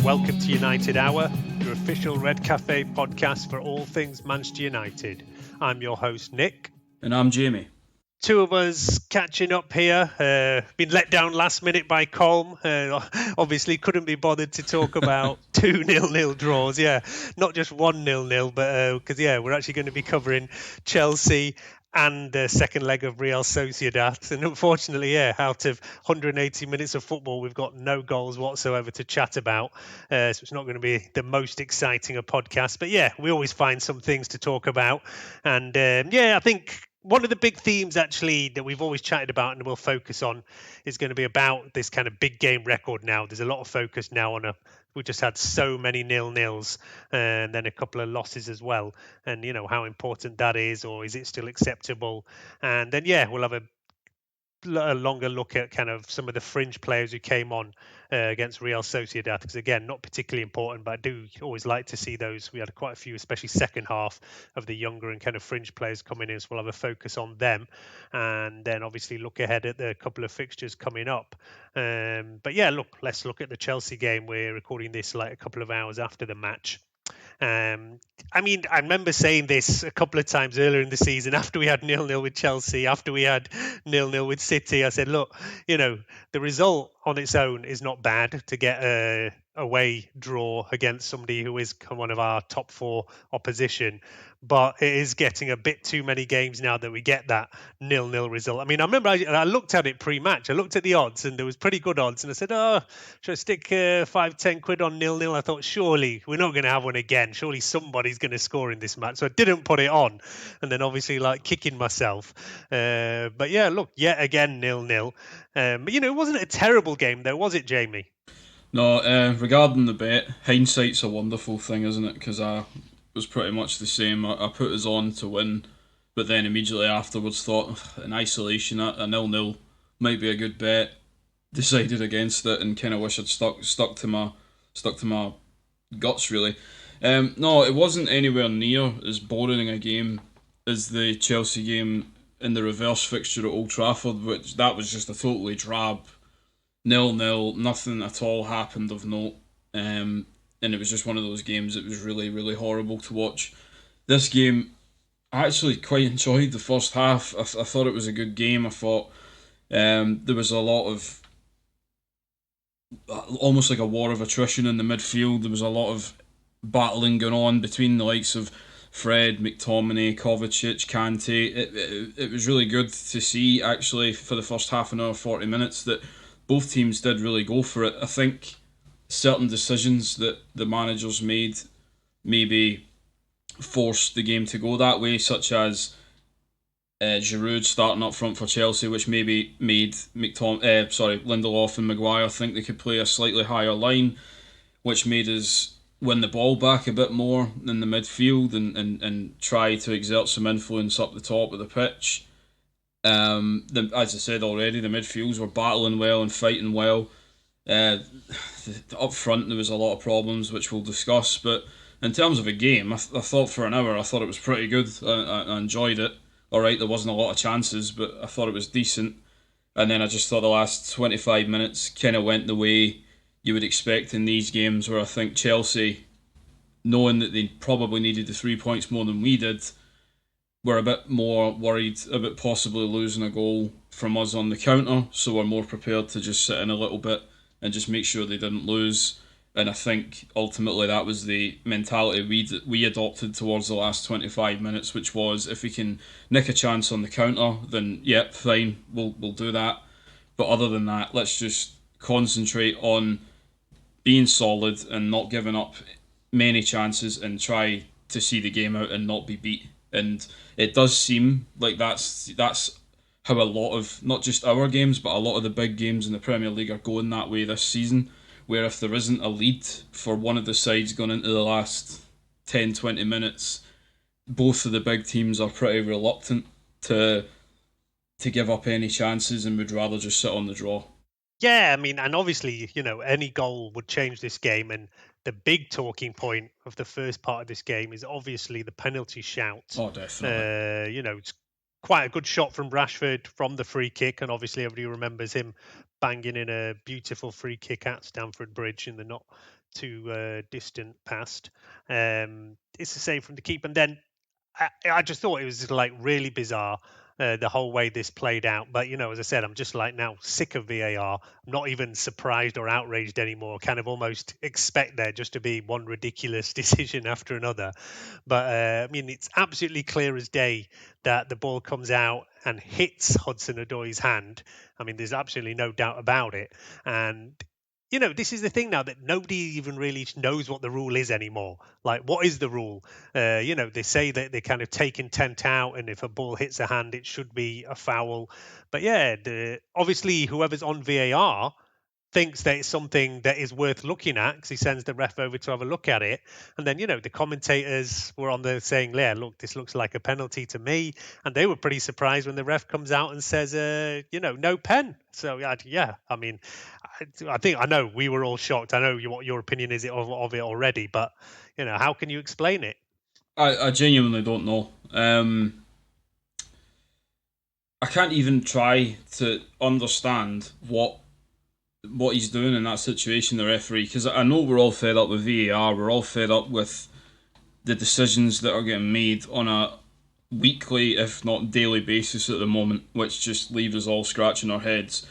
Welcome to United Hour, your official Red Cafe podcast for all things Manchester United. I'm your host, Nick. And I'm Jamie. Two of us catching up here. Been let down last minute by Colm. Obviously couldn't be bothered to talk about 2 nil-nil draws. Yeah, not just 1 nil-nil, but because we're actually going to be covering Chelsea and the second leg of Real Sociedad. And unfortunately, out of 180 minutes of football, we've got no goals whatsoever to chat about. So it's not going to be the most exciting a podcast. But we always find some things to talk about. And I think one of the big themes actually that we've always chatted about and we'll focus on is going to be about this kind of big game record now. There's a lot of focus now on we just had so many nil-nils and then a couple of losses as well. And, how important that is, or is it still acceptable? And then, we'll have a longer look at kind of some of the fringe players who came on against Real Sociedad, because again, not particularly important, but I do always like to see those. We had quite a few, especially second half, of the younger and kind of fringe players coming in, so we'll have a focus on them, and then obviously look ahead at the couple of fixtures coming up. Let's look at the Chelsea game. We're recording this like a couple of hours after the match. I remember saying this a couple of times earlier in the season after we had 0-0 with Chelsea, after we had 0-0 with City. I said, look, the result on its own is not bad to get a away draw against somebody who is one of our top four opposition. But it is getting a bit too many games now that we get that 0-0 result. I mean, I remember I looked at it pre-match. I looked at the odds and there was pretty good odds. And I said, should I stick 5-10 quid on 0-0? I thought, surely we're not going to have one again. Surely somebody's going to score in this match. So I didn't put it on. And then obviously kicking myself. Yet again, 0-0. But it wasn't a terrible game though, was it, Jamie? No, regarding the bet, hindsight's a wonderful thing, isn't it? Because I was pretty much the same. I put us on to win, but then immediately afterwards thought, in isolation, a 0-0 might be a good bet. Decided against it, and kind of wish I'd stuck to my guts, really. No, it wasn't anywhere near as boring a game as the Chelsea game in the reverse fixture at Old Trafford, which that was just a totally drab 0-0, nothing at all happened of note, and it was just one of those games that was really, really horrible to watch. This game, I actually quite enjoyed the first half. I thought it was a good game. I thought there was a lot of, almost like a war of attrition in the midfield. There was a lot of battling going on between the likes of Fred, McTominay, Kovacic, Kante. It was really good to see, actually, for the first half an hour, 40 minutes, that both teams did really go for it. I think certain decisions that the managers made maybe forced the game to go that way, such as Giroud starting up front for Chelsea, which maybe made Lindelof and Maguire think they could play a slightly higher line, which made us win the ball back a bit more in the midfield and try to exert some influence up the top of the pitch. As I said already, the midfields were battling well and fighting well. Up front there was a lot of problems, which we'll discuss, but in terms of a game, I thought for an hour I thought it was pretty good. I enjoyed it. Alright, there wasn't a lot of chances, but I thought it was decent. And then I just thought the last 25 minutes kind of went the way you would expect in these games, where I think Chelsea, knowing that they probably needed the 3 points more than we did, were a bit more worried about possibly losing a goal from us on the counter, so we're more prepared to just sit in a little bit and just make sure they didn't lose. And I think ultimately that was the mentality we adopted towards the last 25 minutes, which was, if we can nick a chance on the counter, then yep, fine, we'll do that. But other than that, let's just concentrate on being solid and not giving up many chances and try to see the game out and not be beat. And it does seem like that's how a lot of, not just our games, but a lot of the big games in the Premier League are going that way this season, where if there isn't a lead for one of the sides going into the last 10-20 minutes, both of the big teams are pretty reluctant to give up any chances and would rather just sit on the draw. Yeah, I mean, and obviously, any goal would change this game. And the big talking point of the first part of this game is obviously the penalty shout. Oh, definitely. It's quite a good shot from Rashford from the free kick, and obviously everybody remembers him banging in a beautiful free kick at Stamford Bridge in the not too distant past. It's the same from the keeper. And then I just thought it was like really bizarre the whole way this played out. But as I said, I'm just like now sick of VAR. I'm not even surprised or outraged anymore. Kind of almost expect there just to be one ridiculous decision after another. But I mean, it's absolutely clear as day that the ball comes out and hits Hudson-Odoi's hand. I mean, there's absolutely no doubt about it. And this is the thing now that nobody even really knows what the rule is anymore. Like, what is the rule? They say that they kind of take intent out, and if a ball hits a hand, it should be a foul. But yeah, obviously, whoever's on VAR thinks that it's something that is worth looking at because he sends the ref over to have a look at it. And then, the commentators were on there saying, yeah, look, this looks like a penalty to me. And they were pretty surprised when the ref comes out and says, no pen. So, yeah, I mean, I know we were all shocked. I know what your opinion is of it already, but, how can you explain it? I genuinely don't know. I can't even try to understand what he's doing in that situation, the referee, because I know we're all fed up with VAR, we're all fed up with the decisions that are getting made on a weekly, if not daily basis at the moment, which just leave us all scratching our heads.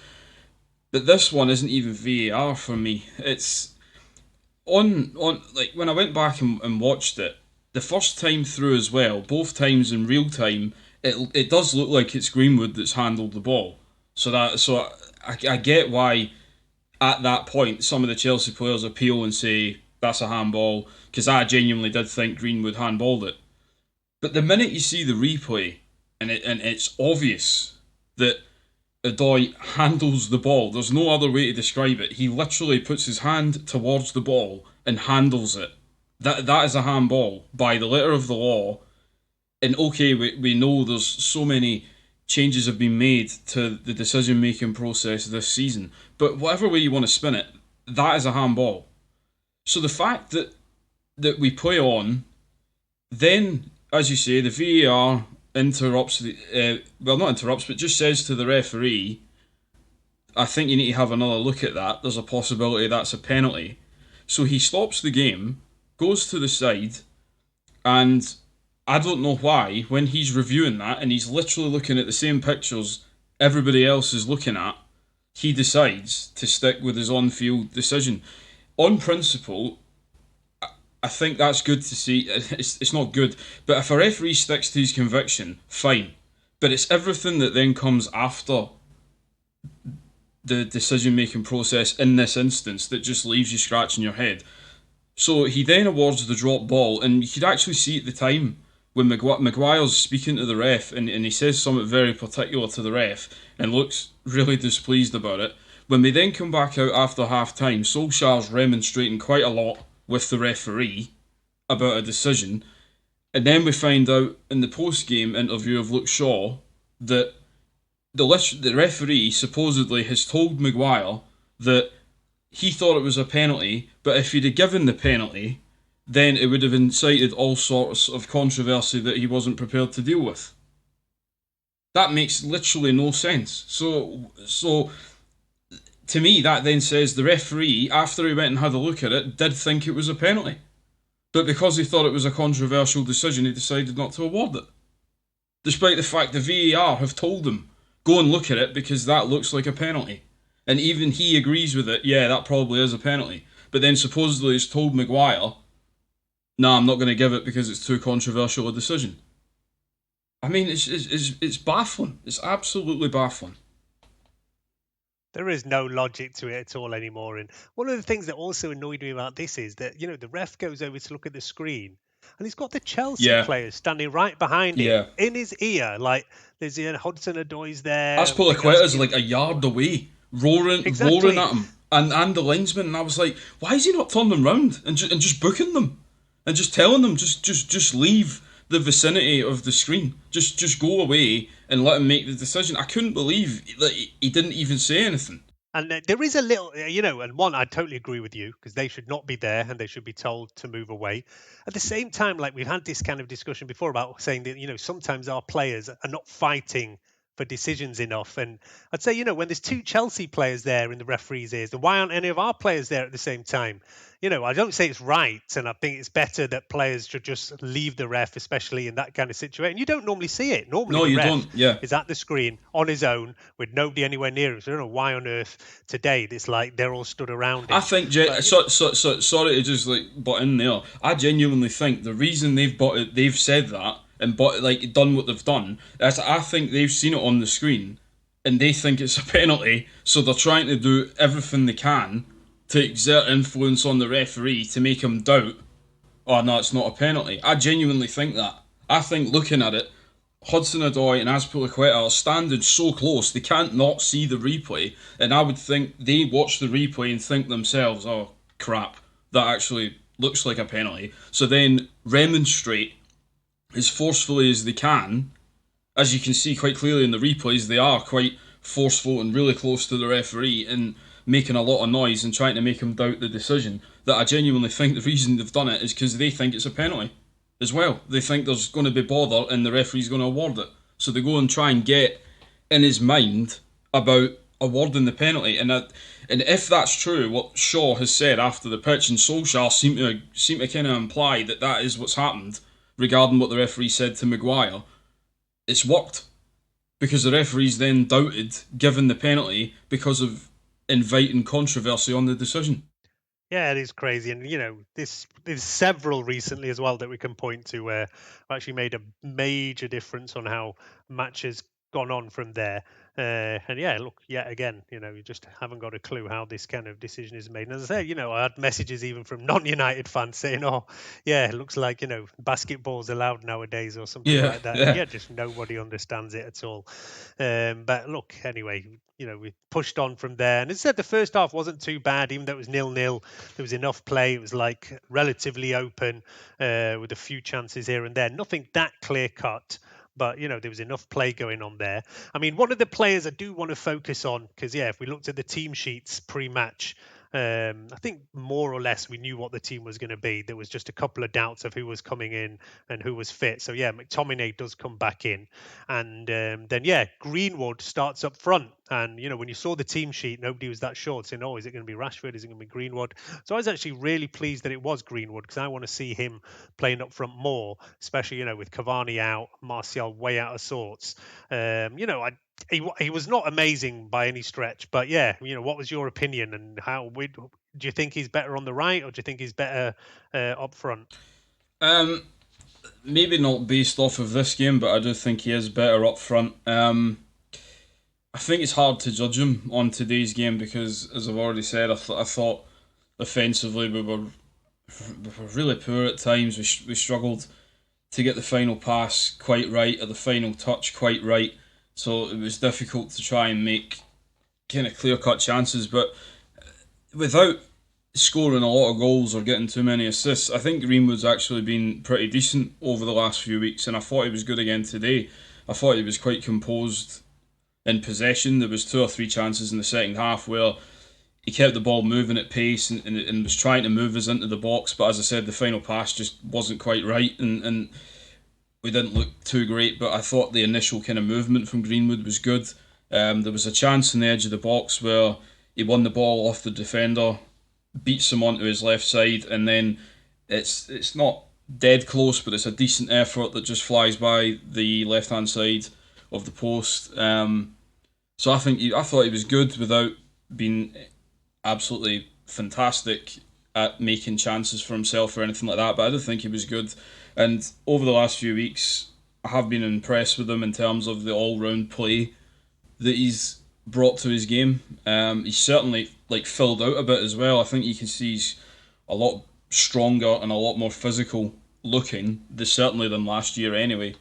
But this one isn't even VAR for me. It's on like when I went back and watched it, the first time through as well, both times in real time, it does look like it's Greenwood that's handled the ball. So I get why at that point some of the Chelsea players appeal and say that's a handball, because I genuinely did think Greenwood handballed it. But the minute you see the replay and it's obvious that Odoi handles the ball, there's no other way to describe it. He literally puts his hand towards the ball and handles it. That is a handball by the letter of the law. And okay, we know there's so many changes have been made to the decision-making process this season, but whatever way you want to spin it, that is a handball. So the fact that we play on, then, as you say, the VAR interrupts not interrupts, but just says to the referee, I think you need to have another look at that. There's a possibility that's a penalty. So he stops the game, goes to the side, and I don't know why, when he's reviewing that and he's literally looking at the same pictures everybody else is looking at, he decides to stick with his on-field decision. On principle, I think that's good to see. It's not good, but if a referee sticks to his conviction, fine. But it's everything that then comes after the decision-making process in this instance that just leaves you scratching your head. So he then awards the drop ball, and you could actually see at the time when Maguire's speaking to the ref, and he says something very particular to the ref, and looks really displeased about it. When they then come back out after half-time, Solskjaer's remonstrating quite a lot with the referee about a decision, and then we find out in the post-game interview of Luke Shaw that the referee supposedly has told Maguire that he thought it was a penalty, but if he'd have given the penalty, then it would have incited all sorts of controversy that he wasn't prepared to deal with. That makes literally no sense. So to me, that then says the referee, after he went and had a look at it, did think it was a penalty. But because he thought it was a controversial decision, he decided not to award it. Despite the fact the VAR have told him, go and look at it because that looks like a penalty. And even he agrees with it, yeah, that probably is a penalty. But then supposedly he's told Maguire, nah, I'm not going to give it because it's too controversial a decision. I mean, it's baffling. It's absolutely baffling. There is no logic to it at all anymore. And one of the things that also annoyed me about this is that, the ref goes over to look at the screen and he's got the Chelsea players standing right behind him in his ear. Like, there's Hudson-Odoi's there. Azpilicueta's like a yard away, roaring at him. And the linesman. And I was like, why is he not turning them round and just booking them? And just telling them, just leave the vicinity of the screen. Just go away and let him make the decision. I couldn't believe that he didn't even say anything. And there is a little, and one, I totally agree with you, because they should not be there and they should be told to move away. At the same time, like we've had this kind of discussion before about saying that, sometimes our players are not fighting for decisions enough. And I'd say, when there's two Chelsea players there in the referee's ears, then why aren't any of our players there at the same time? I don't say it's right, and I think it's better that players should just leave the ref, especially in that kind of situation. You don't normally see it. Normally, No, the you ref don't. Yeah. is at the screen on his own with nobody anywhere near him. So I don't know why on earth today it's like they're all stood around him. I think, sorry to just butt in there. I genuinely think the reason they've said that and done what they've done is I think they've seen it on the screen and they think it's a penalty, so they're trying to do everything they can to exert influence on the referee to make him doubt, oh no, it's not a penalty. I genuinely think that. I think looking at it, Hudson-Odoi and Azpilicueta are standing so close they can't not see the replay, and I would think they watch the replay and think themselves, oh crap, that actually looks like a penalty. So then remonstrate as forcefully as they can. As you can see quite clearly in the replays, they are quite forceful and really close to the referee and making a lot of noise and trying to make him doubt the decision. That I genuinely think the reason they've done it is because they think it's a penalty as well. They think there's going to be bother and the referee's going to award it. So they go and try and get in his mind about awarding the penalty. And if that's true, what Shaw has said after the pitch and Solskjaer seem to kind of imply that is what's happened regarding what the referee said to Maguire, it's worked. Because the referee's then doubted giving the penalty because of inviting controversy on the decision. Yeah, it is crazy. And, there's several recently as well that we can point to where actually made a major difference on how matches gone on from there. And yeah, look, yet again, you just haven't got a clue how this kind of decision is made. And as I say, I had messages even from non-United fans saying, oh, yeah, it looks like, basketball's allowed nowadays or something like that. Yeah. Yeah, just nobody understands it at all. But look, anyway, we pushed on from there. And as I said, the first half wasn't too bad, even though it was 0-0. There was enough play. It was relatively open with a few chances here and there. Nothing that clear-cut. But, there was enough play going on there. I mean, one of the players I do want to focus on, because, if we looked at the team sheets pre-match, I think more or less we knew what the team was going to be. There was just a couple of doubts of who was coming in and who was fit. So, McTominay does come back in. And then, Greenwood starts up front. And, when you saw the team sheet, nobody was that sure, saying, oh, is it going to be Rashford? Is it going to be Greenwood? So I was actually really pleased that it was Greenwood because I want to see him playing up front more, especially, with Cavani out, Martial way out of sorts. He was not amazing by any stretch, but what was your opinion and do you think he's better on the right or do you think he's better up front? Maybe not based off of this game, but I do think he is better up front. I think it's hard to judge him on today's game because, as I've already said, I thought offensively we were really poor at times. We struggled to get the final pass quite right or the final touch quite right. So it was difficult to try and make kind of clear-cut chances. But without scoring a lot of goals or getting too many assists, I think Greenwood's actually been pretty decent over the last few weeks. And I thought he was good again today. I thought he was quite composed in possession. There was 2 or 3 chances in the second half where he kept the ball moving at pace and was trying to move us into the box. But as I said, the final pass just wasn't quite right. And we didn't look too great, but I thought the initial kind of movement from Greenwood was good. There was a chance in the edge of the box where he won the ball off the defender, beats him onto his left side, and then it's not dead close, but it's a decent effort that just flies by the left-hand side of the post. So I thought he was good without being absolutely fantastic at making chances for himself or anything like that, but I did think he was good. And over the last few weeks, I have been impressed with him in terms of the all-round play that he's brought to his game. He's certainly filled out a bit as well. I think you can see he's a lot stronger and a lot more physical looking, certainly than last year anyway.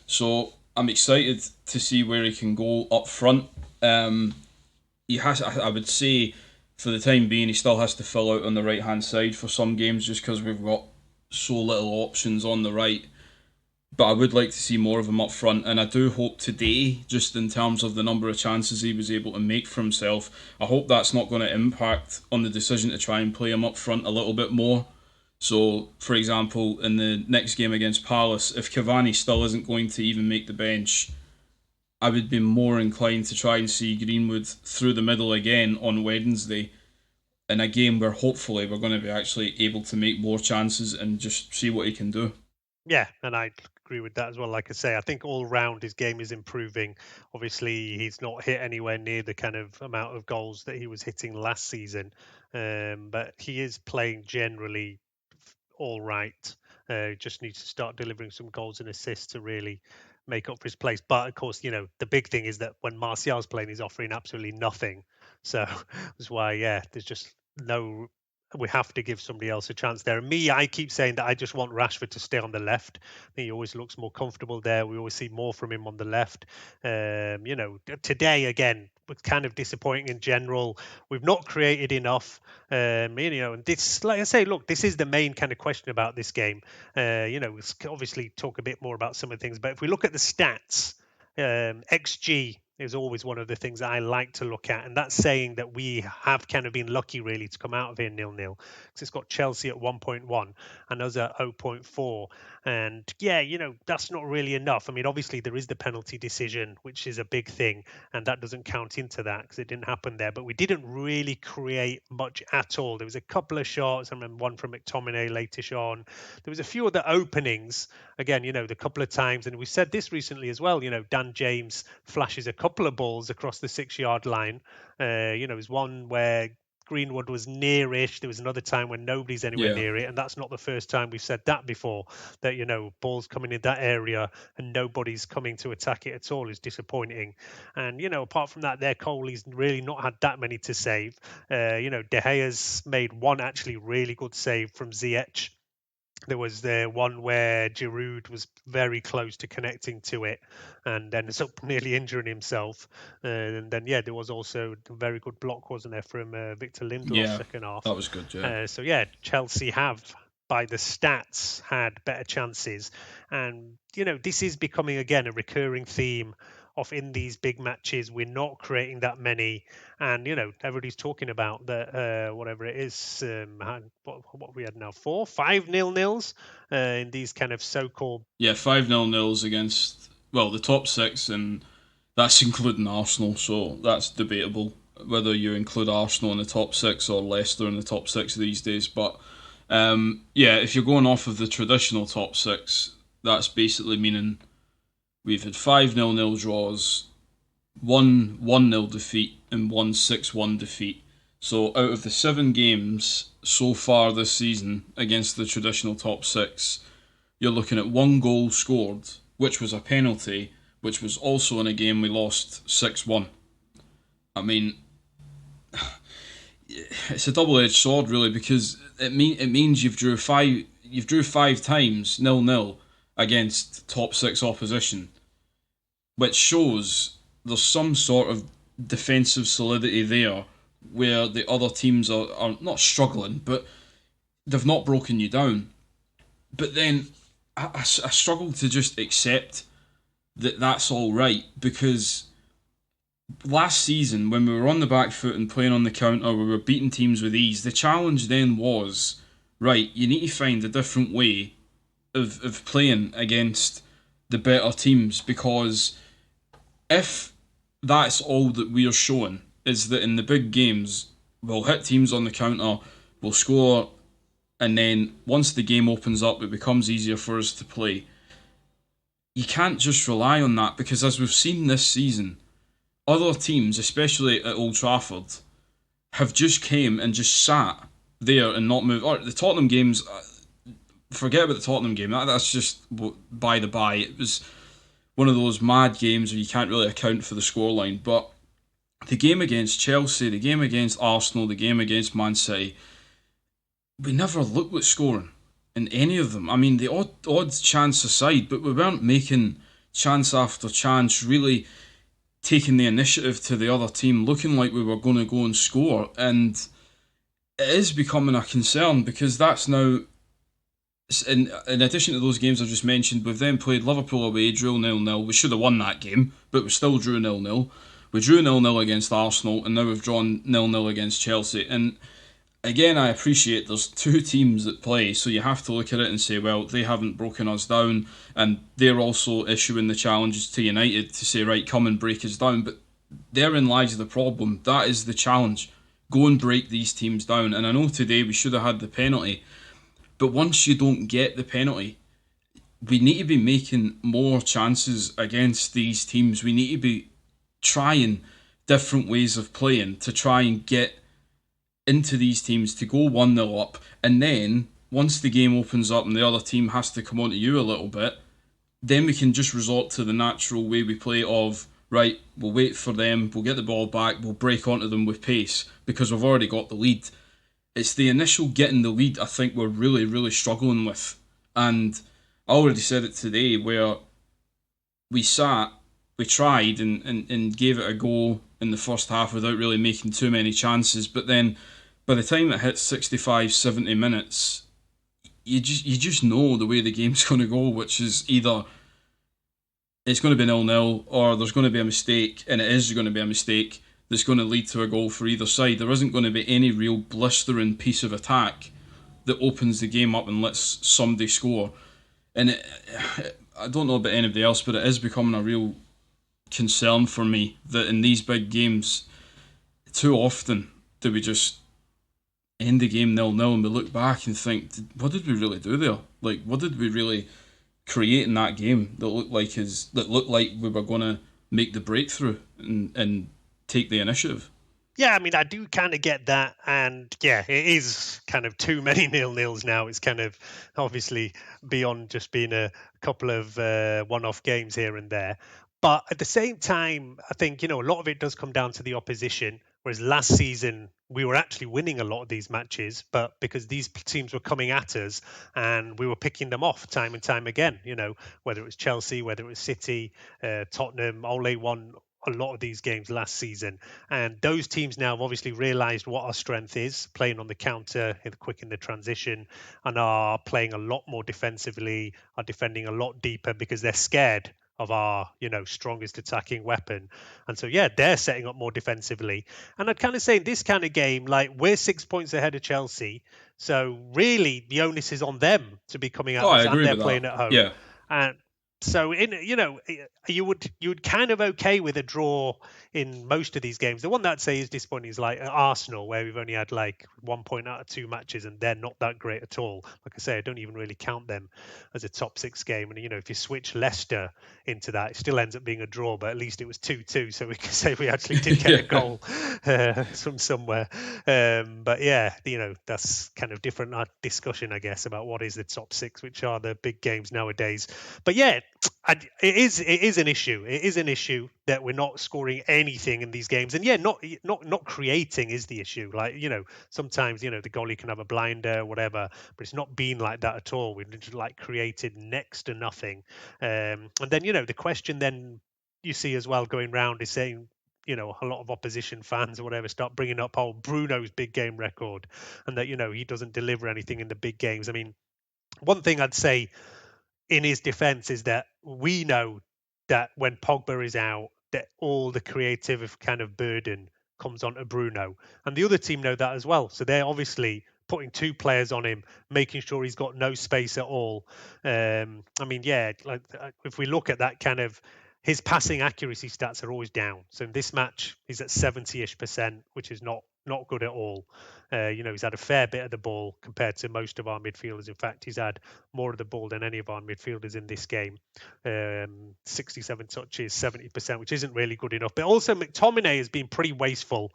So I'm excited to see where he can go up front. He has, I would say, for the time being, he still has to fill out on the right-hand side for some games just because we've got so little options on the right. But I would like to see more of him up front, and I do hope today, just in terms of the number of chances he was able to make for himself, I hope that's not going to impact on the decision to try and play him up front a little bit more. So, for example, in the next game against Palace, if Cavani still isn't going to even make the bench, I would be more inclined to try and see Greenwood through the middle again on Wednesday in a game where hopefully we're going to be actually able to make more chances and just see what he can do. Yeah, and I agree with that as well. Like I say, I think all round his game is improving. Obviously, he's not hit anywhere near the kind of amount of goals that he was hitting last season, but he is playing generally all right. Just needs to start delivering some goals and assists to really make up for his place. But of course, the big thing is that when Martial's playing, he's offering absolutely nothing. So that's why, yeah, there's just no. We have to give somebody else a chance there. And me, I keep saying that I just want Rashford to stay on the left. I think he always looks more comfortable there. We always see more from him on the left. Today again was kind of disappointing in general. We've not created enough. And this, like I say, look, this is the main kind of question about this game. We'll obviously talk a bit more about some of the things, but if we look at the stats, XG is always one of the things that I like to look at, and that's saying that we have kind of been lucky really to come out of here 0-0, because it's got Chelsea at 1.1 and us at 0.4, and yeah, that's not really enough. I mean, obviously there is the penalty decision, which is a big thing, and that doesn't count into that because it didn't happen there, but we didn't really create much at all. There was a couple of shots. I remember one from McTominay lateish on. There was a few other openings, again, the couple of times, and we said this recently as well, Dan James flashes a couple of balls across the 6-yard line. There's one where Greenwood was nearish. There was another time when nobody's anywhere near it, and that's not the first time we've said that before, that balls coming in that area and nobody's coming to attack it at all is disappointing. And apart from that, there Coley's really not had that many to save. De Gea's made one actually really good save from Ziyech. There was one where Giroud was very close to connecting to it and then ended up nearly injuring himself. And then, there was also a very good block, wasn't there, from Victor Lindelof second half. That was good, yeah. Chelsea have, by the stats, had better chances. And, this is becoming, again, a recurring theme of in these big matches, we're not creating that many, and everybody's talking about that whatever it is, what we had now, 5 nil-nils in these kind of so-called 5 nil-nils against the top six, and that's including Arsenal, so that's debatable whether you include Arsenal in the top six or Leicester in the top six these days. But if you're going off of the traditional top six, that's basically meaning we've had 5 nil-nil draws, one 1-0 defeat, and one 6-1 defeat. So out of the 7 games so far this season against the traditional top six, you're looking at 1 goal scored, which was a penalty, which was also in a game we lost 6-1. I mean, it's a double-edged sword really, because it means you've drew 5 times 0-0 against top 6 opposition, which shows there's some sort of defensive solidity there where the other teams are not struggling, but they've not broken you down. But then I struggle to just accept that that's all right, because last season when we were on the back foot and playing on the counter, we were beating teams with ease. The challenge then was, right, you need to find a different way of playing against the better teams, because if that's all that we're showing is that in the big games we'll hit teams on the counter, we'll score, and then once the game opens up it becomes easier for us to play, you can't just rely on that, because as we've seen this season, other teams, especially at Old Trafford, have just came and just sat there and not moved. Or the Tottenham games, forget about the Tottenham game. That's just by the by. It was one of those mad games where you can't really account for the scoreline. But the game against Chelsea, the game against Arsenal, the game against Man City, we never looked at scoring in any of them. I mean, the odd chance aside, but we weren't making chance after chance, really taking the initiative to the other team, looking like we were going to go and score. And it is becoming a concern, because that's now, in addition to those games I just mentioned, we've then played Liverpool away, drew 0-0. We should have won that game, but we still drew 0-0. We drew 0-0 against Arsenal, and now we've drawn 0-0 against Chelsea. And again, I appreciate there's two teams that play, so you have to look at it and say, well, they haven't broken us down, and they're also issuing the challenges to United to say, right, come and break us down. But therein lies the problem. That is the challenge. Go and break these teams down. And I know today we should have had the penalty, but once you don't get the penalty, we need to be making more chances against these teams. We need to be trying different ways of playing to try and get into these teams to go 1-0 up, and then once the game opens up and the other team has to come onto you a little bit, then we can just resort to the natural way we play of, right, we'll wait for them, we'll get the ball back, we'll break onto them with pace because we've already got the lead. It's the initial getting the lead I think we're really, really struggling with. And I already said it today where we sat, we tried and gave it a go in the first half without really making too many chances. But then by the time it hits 65, 70 minutes, you just know the way the game's going to go, which is either it's going to be 0-0 or there's going to be a mistake, and it is going to be a mistake that's going to lead to a goal for either side. There isn't going to be any real blistering piece of attack that opens the game up and lets somebody score. And I don't know about anybody else, but it is becoming a real concern for me that in these big games, too often do we just end the game 0-0 and we look back and think, what did we really do there? Like, what did we really create in that game that looked like we were going to make the breakthrough and take the initiative? Yeah, I mean, I do kind of get that. And yeah, it is kind of too many nil-nils now. It's kind of obviously beyond just being a couple of one-off games here and there. But at the same time, I think, a lot of it does come down to the opposition. Whereas last season, we were actually winning a lot of these matches, but because these teams were coming at us and we were picking them off time and time again, whether it was Chelsea, whether it was City, Tottenham, Ole won a lot of these games last season. And those teams now have obviously realised what our strength is, playing on the counter, quick in the transition, and are playing a lot more defensively, are defending a lot deeper because they're scared of our, strongest attacking weapon. And so, yeah, they're setting up more defensively. And I'd kind of say in this kind of game, like we're 6 points ahead of Chelsea. So really the onus is on them to be coming at Oh, I us, and agree they're with that. playing at home. Yeah. And so you would kind of okay with a draw in most of these games. The one that I'd say is disappointing is like Arsenal, where we've only had like 1 point out of two matches, and they're not that great at all. Like I say, I don't even really count them as a top six game. And if you switch Leicester into that, it still ends up being a draw, but at least it was 2-2, so we can say we actually did get a goal from somewhere. But yeah, that's kind of different discussion, I guess, about what is the top six, which are the big games nowadays. But yeah, it is an issue. It is an issue that we're not scoring anything in these games, and yeah, not creating is the issue. Like sometimes the goalie can have a blinder, whatever, but it's not been like that at all. We've just like created next to nothing, and then the question then you see as well going round is saying. A lot of opposition fans or whatever start bringing up Bruno's big game record, and that he doesn't deliver anything in the big games. I mean, one thing I'd say in his defense is that we know that when Pogba is out, that all the creative kind of burden comes onto Bruno, and the other team know that as well. So they're obviously putting two players on him, making sure he's got no space at all. I mean, yeah, like if we look at that kind of his passing accuracy stats are always down. So in this match, he's at 70-ish%, which is not good at all. He's had a fair bit of the ball compared to most of our midfielders. In fact, he's had more of the ball than any of our midfielders in this game. 67 touches, 70%, which isn't really good enough. But also McTominay has been pretty wasteful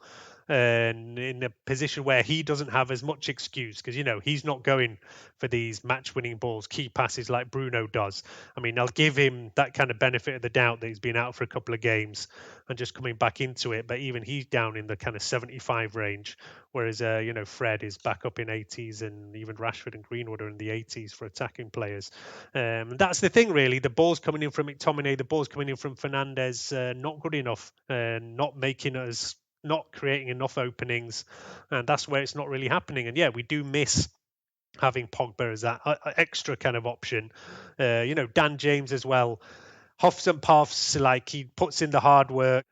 and in a position where he doesn't have as much excuse because he's not going for these match-winning balls, key passes like Bruno does. I mean, I'll give him that kind of benefit of the doubt that he's been out for a couple of games and just coming back into it, but even he's down in the kind of 75 range, whereas Fred is back up in 80s, and even Rashford and Greenwood are in the 80s for attacking players. That's the thing, really. The ball's coming in from McTominay, the ball's coming in from Fernandez, not good enough, not creating enough openings, and that's where it's not really happening. And yeah, we do miss having Pogba as that extra kind of option. Dan James as well, huffs and puffs, like he puts in the hard work.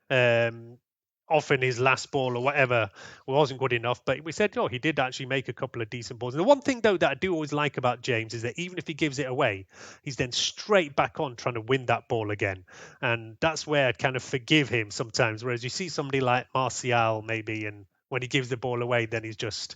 often his last ball or whatever wasn't good enough, but we said, he did actually make a couple of decent balls. And the one thing, though, that I do always like about James is that even if he gives it away, he's then straight back on trying to win that ball again. And that's where I'd kind of forgive him sometimes. Whereas you see somebody like Martial maybe, and when he gives the ball away, then he's just,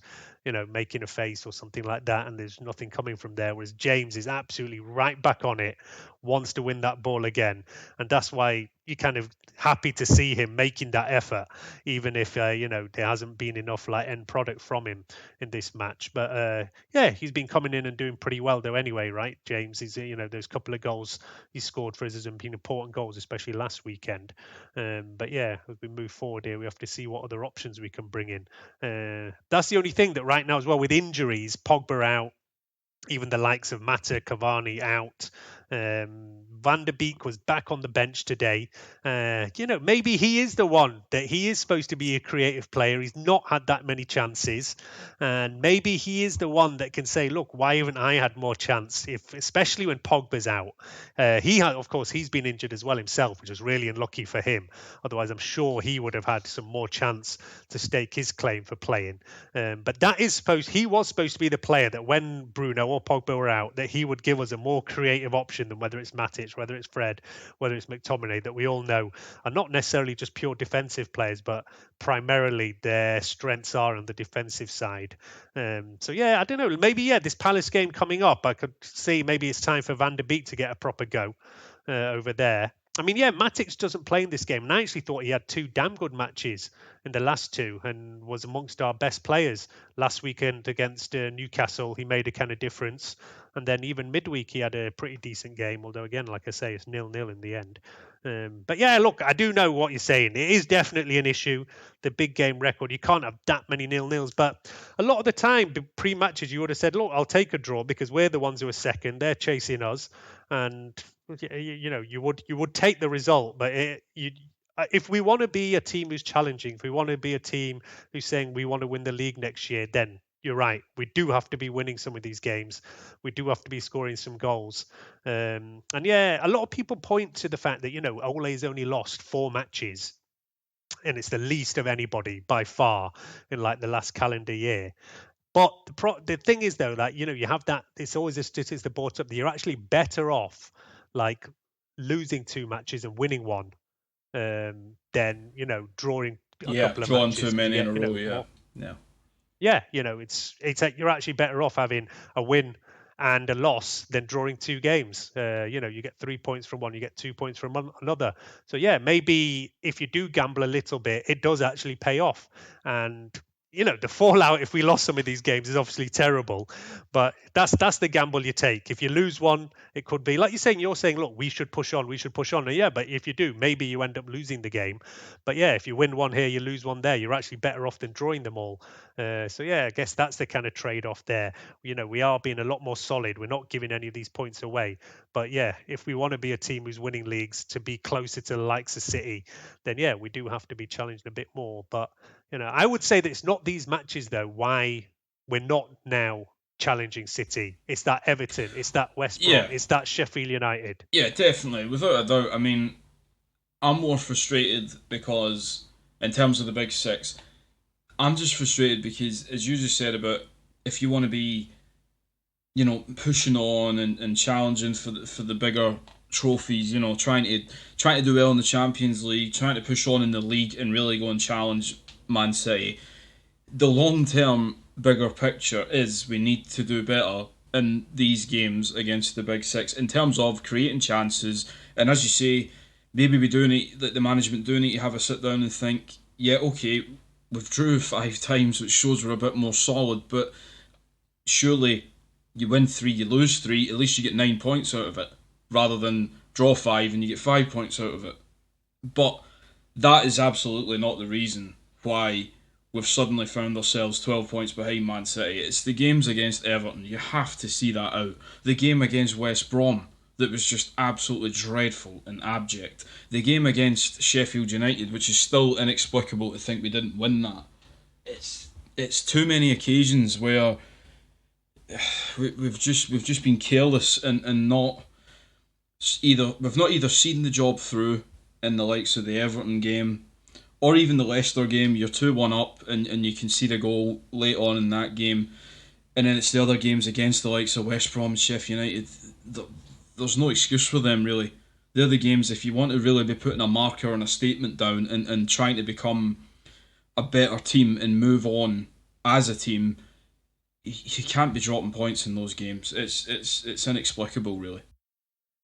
making a face or something like that, and there's nothing coming from there. Whereas James is absolutely right back on it, wants to win that ball again. And that's why you're kind of happy to see him making that effort, even if there hasn't been enough end product from him in this match. But he's been coming in and doing pretty well though. Anyway, right, James? He's those couple of goals he scored for us has been important goals, especially last weekend. But yeah, as we move forward here, we have to see what other options we can bring in. That's the only thing that right now as well with injuries, Pogba out. Even the likes of Mata, Cavani out. Van der Beek was back on the bench today. Maybe he is the one that he is supposed to be a creative player. He's not had that many chances. And maybe he is the one that can say, look, why haven't I had more chance? Especially when Pogba's out. Of course, he's been injured as well himself, which is really unlucky for him. Otherwise, I'm sure he would have had some more chance to stake his claim for playing. But he was supposed to be the player that when Bruno or Pogba were out, that he would give us a more creative option than whether it's Matic, whether it's Fred, whether it's McTominay, that we all know are not necessarily just pure defensive players, but primarily their strengths are on the defensive side. I don't know. Maybe, this Palace game coming up, I could see maybe it's time for Van der Beek to get a proper go over there. I mean, Matic doesn't play in this game, and I actually thought he had two damn good matches in the last two and was amongst our best players last weekend against Newcastle. He made a kind of difference. And then even midweek, he had a pretty decent game, although, again, like I say, it's 0-0 in the end. But look, I do know what you're saying. It is definitely an issue, the big game record. You can't have that many 0-0s. But a lot of the time, pre-matches, you would have said, look, I'll take a draw because we're the ones who are second. They're chasing us. And, you would take the result. But if we want to be a team who's challenging, if we want to be a team who's saying we want to win the league next year, then you're right. We do have to be winning some of these games. We do have to be scoring some goals. A lot of people point to the fact that, Ole's only lost 4 matches and it's the least of anybody by far in the last calendar year. But the thing is, though, that, you have that, it's always a statistics that brought up that you're actually better off losing 2 matches and winning one than, drawing a couple of drawing matches. Too many in a row, it's you're actually better off having a win and a loss than drawing 2 games. You get 3 points from one, you get 2 points from another. So maybe if you do gamble a little bit, it does actually pay off. And the fallout if we lost some of these games is obviously terrible, but that's the gamble you take. If you lose one, it could be like you're saying, look, we should push on. And but if you do, maybe you end up losing the game. But if you win one here, you lose one there, you're actually better off than drawing them all. I guess that's the kind of trade-off there. We are being a lot more solid. We're not giving any of these points away. But if we want to be a team who's winning leagues, to be closer to the likes of City, then we do have to be challenged a bit more. But I would say that it's not these matches, though, why we're not now challenging City. It's that Everton, it's that West Brom, it's that Sheffield United. Yeah, definitely. Without a doubt. I mean, I'm more frustrated because, in terms of the Big Six, I'm just frustrated because, as you just said about, if you want to be, pushing on and challenging for the bigger trophies, trying to do well in the Champions League, trying to push on in the league and really go and challenge Man City. The long-term bigger picture is we need to do better in these games against the Big Six in terms of creating chances. And as you say, maybe we do need, the management do need to have a sit down and think, okay, we've drew 5 times, which shows we're a bit more solid, but surely you win 3, you lose 3, at least you get 9 points out of it, rather than draw 5 and you get 5 points out of it. But that is absolutely not the reason why we've suddenly found ourselves 12 points behind Man City. It's the games against Everton. You have to see that out. The game against West Brom that was just absolutely dreadful and abject. The game against Sheffield United, which is still inexplicable to think we didn't win that. It's too many occasions where we've just been careless and not either, we've not either seen the job through in the likes of the Everton game, or even the Leicester game, you're 2-1 up and you concede a goal late on in that game, and then it's the other games against the likes of West Brom and Sheffield United. There's no excuse for them, really. They're the games, if you want to really be putting a marker and a statement down and trying to become a better team and move on as a team, you can't be dropping points in those games. It's inexplicable, really.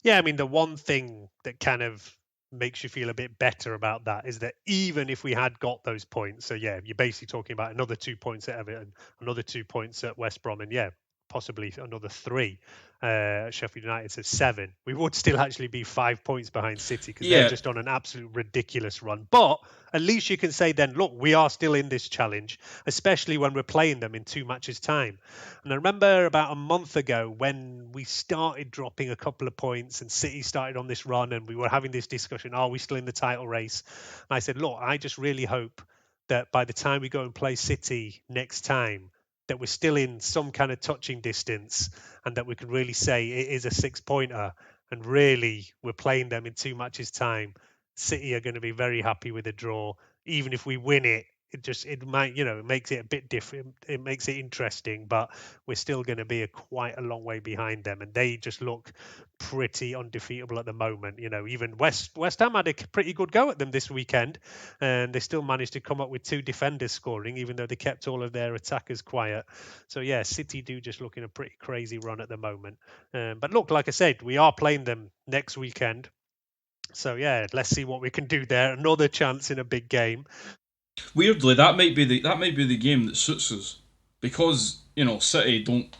Yeah, I mean, the one thing that kind of makes you feel a bit better about that is that even if we had got those points, so yeah, you're basically talking about another 2 points at Everton, another 2 points at West Brom, and yeah, possibly another three. Sheffield United says 7. We would still actually be 5 points behind City because they're Yeah, just on an absolute ridiculous run. But at least you can say then, look, we are still in this challenge, especially when we're playing them in 2 matches' time. And I remember about a month ago when we started dropping a couple of points and City started on this run and we were having this discussion, are we still in the title race? And I said, look, I just really hope that by the time we go and play City next time, that we're still in some kind of touching distance and that we can really say it is a 6 pointer and really we're playing them in 2 matches' time. City are going to be very happy with a draw. Even if we win it, it might, it makes it a bit different. It makes it interesting, but we're still going to be quite a long way behind them, and they just look pretty undefeatable at the moment. Even West Ham had a pretty good go at them this weekend, and they still managed to come up with 2 defenders scoring, even though they kept all of their attackers quiet. So yeah, City do just look in a pretty crazy run at the moment. But look, like I said, we are playing them next weekend. So yeah, let's see what we can do there. Another chance in a big game. weirdly, that might be the game that suits us because City don't.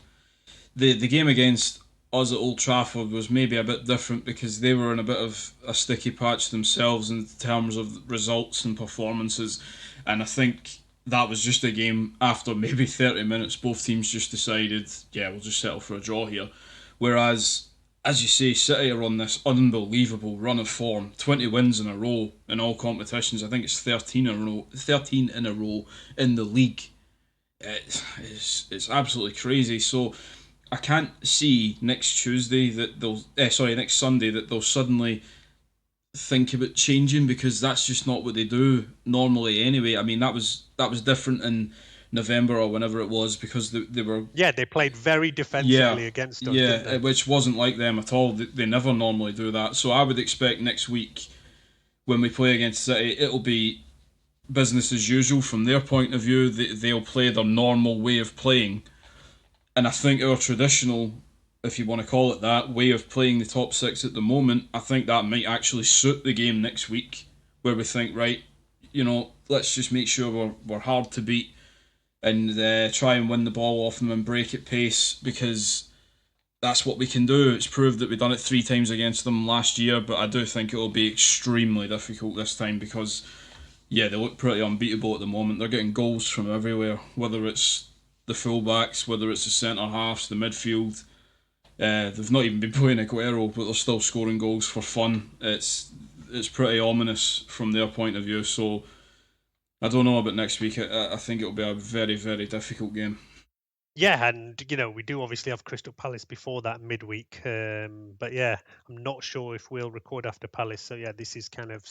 The game against us at Old Trafford was maybe a bit different because they were in a bit of a sticky patch themselves in terms of results and performances, and I think that was just a game after maybe 30 minutes both teams just decided, yeah, we'll just settle for a draw here. Whereas, as you say, City are on this unbelievable run of form, 20 wins in a row in all competitions. I think it's 13 in a row, 13 in a row in the league. It's absolutely crazy. So I can't see next Tuesday that next Sunday that they'll suddenly think about changing because that's just not what they do normally anyway. I mean that was different in November or whenever it was because they were. Yeah, they played very Yeah, defensively against us, yeah, didn't they? which wasn't like them at all. They never normally do that. So I would expect next week when we play against City, it'll be business as usual from their point of view. They'll play their normal way of playing, and I think our traditional, if you want to call it that, way of playing the top six at the moment, I think that might actually suit the game next week, where we think, right, let's just make sure we're hard to beat and try and win the ball off them and break at pace because that's what we can do. It's proved that we've done it 3 times against them last year, but I do think it will be extremely difficult this time because, yeah, they look pretty unbeatable at the moment. They're getting goals from everywhere, whether it's the fullbacks, whether it's the centre halves, the midfield. They've not even been playing Aguero, but they're still scoring goals for fun. It's pretty ominous from their point of view. So I don't know about next week. I think it'll be a very, very difficult game. Yeah, and we do obviously have Crystal Palace before that midweek. But yeah, I'm not sure if we'll record after Palace. So yeah, this is kind of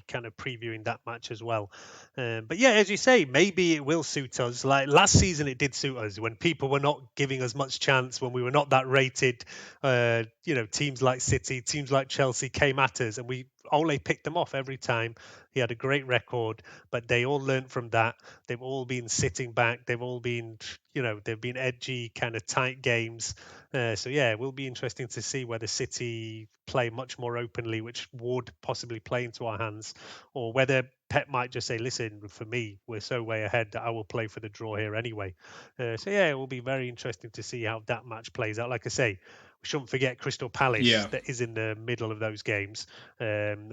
kind of previewing that match as well. But yeah, as you say, maybe it will suit us. Like last season, it did suit us when people were not giving us much chance, when we were not that rated. Teams like City, teams like Chelsea came at us, and Ole picked them off every time. He had a great record, but they all learned from that. They've all been sitting back. They've all been, they've been edgy, kind of tight games. So yeah, it will be interesting to see whether City play much more openly, which would possibly play into our hands, or whether Pep might just say, "Listen, for me, we're so way ahead that I will play for the draw here anyway." So yeah, it will be very interesting to see how that match plays out. Like I say, we shouldn't forget Crystal Palace Yeah, that is in the middle of those games. And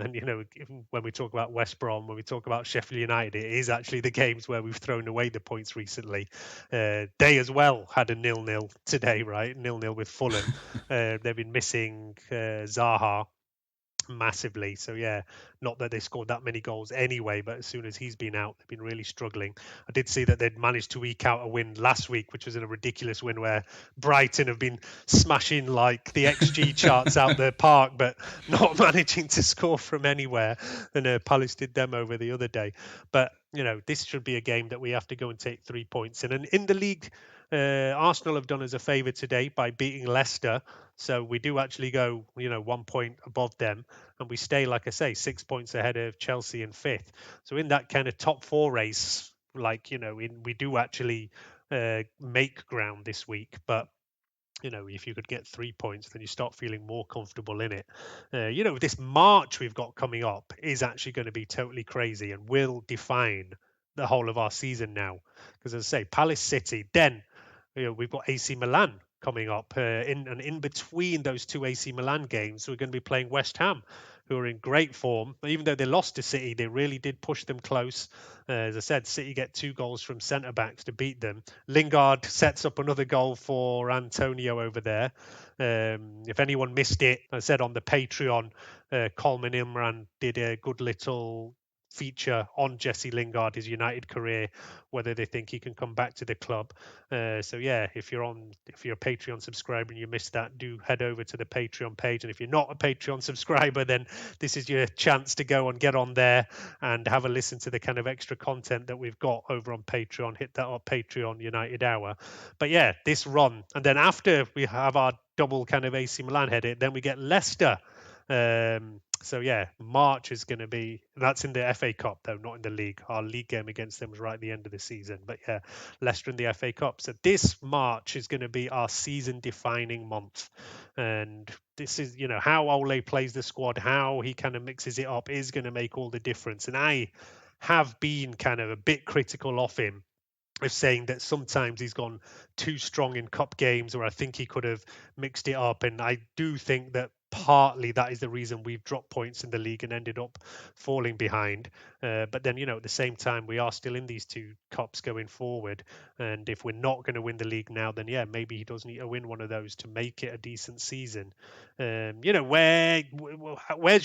when we talk about West Brom, when we talk about Sheffield United, it is actually the games where we've thrown away the points recently. They as well had a 0-0 today, right? 0-0 with Fulham. They've been missing Zaha. massively. So yeah, not that they scored that many goals anyway, but as soon as he's been out, they've been really struggling. I did see that they'd managed to eke out a win last week, which was in a ridiculous win where Brighton have been smashing like the XG charts out the park, but not managing to score from anywhere. And Palace did them over the other day. But this should be a game that we have to go and take 3 points in. And in the league, Arsenal have done us a favour today by beating Leicester. So we do actually go, 1 point above them, and we stay, like I say, 6 points ahead of Chelsea in fifth. So in that kind of top four race, we do actually make ground this week. But if you could get 3 points, then you start feeling more comfortable in it. This March we've got coming up is actually going to be totally crazy and will define the whole of our season now. Because as I say, Palace City, then we've got AC Milan coming up. In between those two AC Milan games, we're going to be playing West Ham, who are in great form. Even though they lost to City, they really did push them close. As I said, City get 2 goals from centre-backs to beat them. Lingard sets up another goal for Antonio over there. If anyone missed it, I said on the Patreon, Coleman Imran did a good little feature on Jesse Lingard, his United career, whether they think he can come back to the club. So yeah, if you're a Patreon subscriber and you missed that, do head over to the Patreon page. And if you're not a Patreon subscriber, then this is your chance to go and get on there and have a listen to the kind of extra content that we've got over on Patreon. Hit that up, Patreon United Hour. But yeah, this run, and then after we have our double kind of AC Milan headed, then we get Leicester. So yeah, March is going to be, that's in the FA Cup though, not in the league. Our league game against them was right at the end of the season. But yeah, Leicester in the FA Cup. So this March is going to be our season defining month. And this is, how Ole plays the squad, how he kind of mixes it up is going to make all the difference. And I have been kind of a bit critical of him, of saying that sometimes he's gone too strong in cup games, or I think he could have mixed it up. And I do think that partly that is the reason we've dropped points in the league and ended up falling behind. But then, at the same time, we are still in these 2 cups going forward. And if we're not going to win the league now, then yeah, maybe he does need to win one of those to make it a decent season. Where's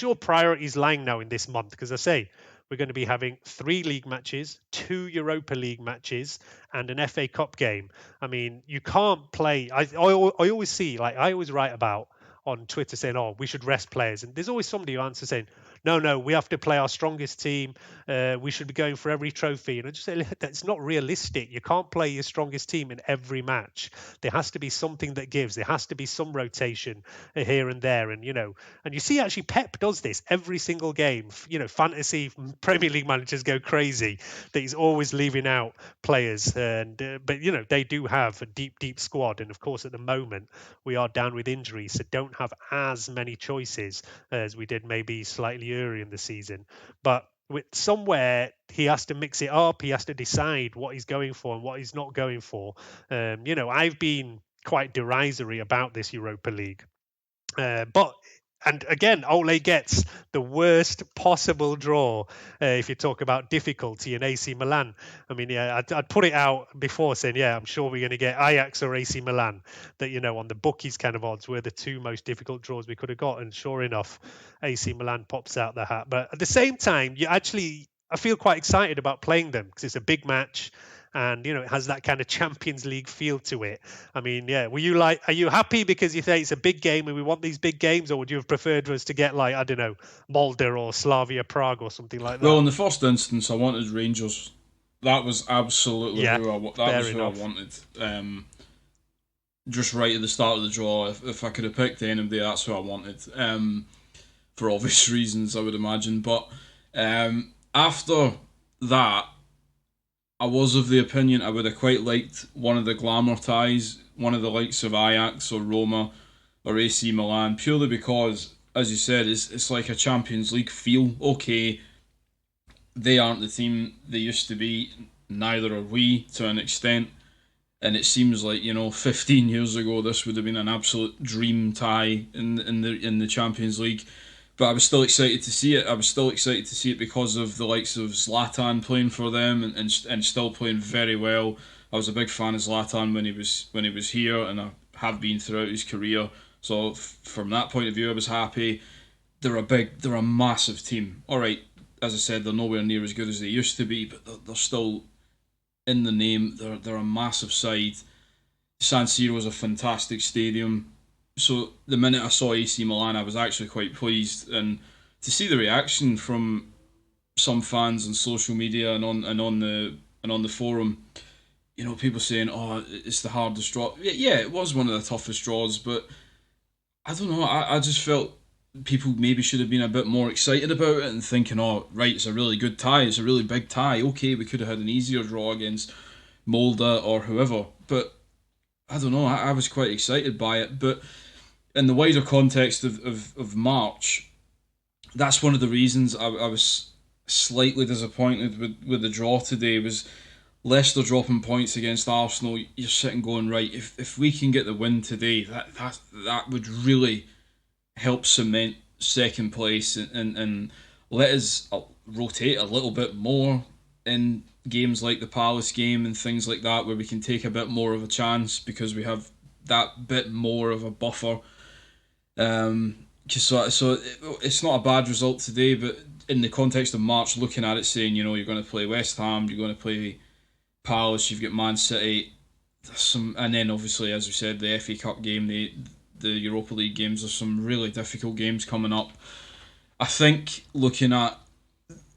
your priorities lying now in this month? Because I say, we're going to be having 3 league matches, 2 Europa League matches, and an FA Cup game. I mean, you can't play. I always see, I always write about on Twitter saying, "Oh, we should rest players," and there's always somebody who answers saying, "No, we have to play our strongest team. We should be going for every trophy." And I just say that's not realistic. You can't play your strongest team in every match. There has to be something that gives. There has to be some rotation here and there, and and you see actually Pep does this every single game. Fantasy Premier League managers go crazy that he's always leaving out players, and but they do have a deep squad, and of course at the moment we are down with injuries, so don't have as many choices as we did maybe slightly earlier in the season. But with somewhere he has to mix it up, he has to decide what he's going for and what he's not going for. I've been quite derisory about this Europa League, but and again, Ole gets the worst possible draw if you talk about difficulty in AC Milan. I mean, yeah, I'd put it out before saying, yeah, I'm sure we're going to get Ajax or AC Milan. That, on the bookies kind of odds were the 2 most difficult draws we could have got. And sure enough, AC Milan pops out the hat. But at the same time, I feel quite excited about playing them because it's a big match. And it has that kind of Champions League feel to it. I mean, yeah, are you happy because you think it's a big game and we want these big games, or would you have preferred us to get I don't know, Molde or Slavia Prague or something like that? Well, in the first instance, I wanted Rangers. That was absolutely yeah, who I wanted. Just right at the start of the draw, if I could have picked anybody, that's who I wanted. For obvious reasons, I would imagine. But after that, I was of the opinion I would have quite liked one of the glamour ties, one of the likes of Ajax or Roma or AC Milan, purely because, as you said, it's like a Champions League feel. Okay, they aren't the team they used to be, neither are we to an extent, and it seems like 15 years ago this would have been an absolute dream tie in the Champions League. But I was still excited to see it. I was still excited to see it because of the likes of Zlatan playing for them and still playing very well. I was a big fan of Zlatan when he was here, and I have been throughout his career. So from that point of view, I was happy. they're a massive team. All right, as I said, they're nowhere near as good as they used to be, but they're still in the name. They're a massive side. San Siro is a fantastic stadium. So the minute I saw AC Milan, I was actually quite pleased, and to see the reaction from some fans on social media and on the forum, people saying, "Oh, it's the hardest draw." Yeah, it was one of the toughest draws, but I don't know. I just felt people maybe should have been a bit more excited about it and thinking, "Oh, right, it's a really good tie. It's a really big tie. Okay, we could have had an easier draw against Molda or whoever." But I don't know. I was quite excited by it, but in the wider context of March, that's one of the reasons I was slightly disappointed with the draw today. Was Leicester dropping points against Arsenal? You're sitting going, right, if we can get the win today, that would really help cement second place and let us rotate a little bit more in games like the Palace game and things like that, where we can take a bit more of a chance because we have that bit more of a buffer. So it's not a bad result today, but in the context of March, looking at it, saying you're going to play West Ham, you're going to play Palace, you've got Man City, and then obviously, as we said, the FA Cup game, the Europa League games. There's some really difficult games coming up. I think looking at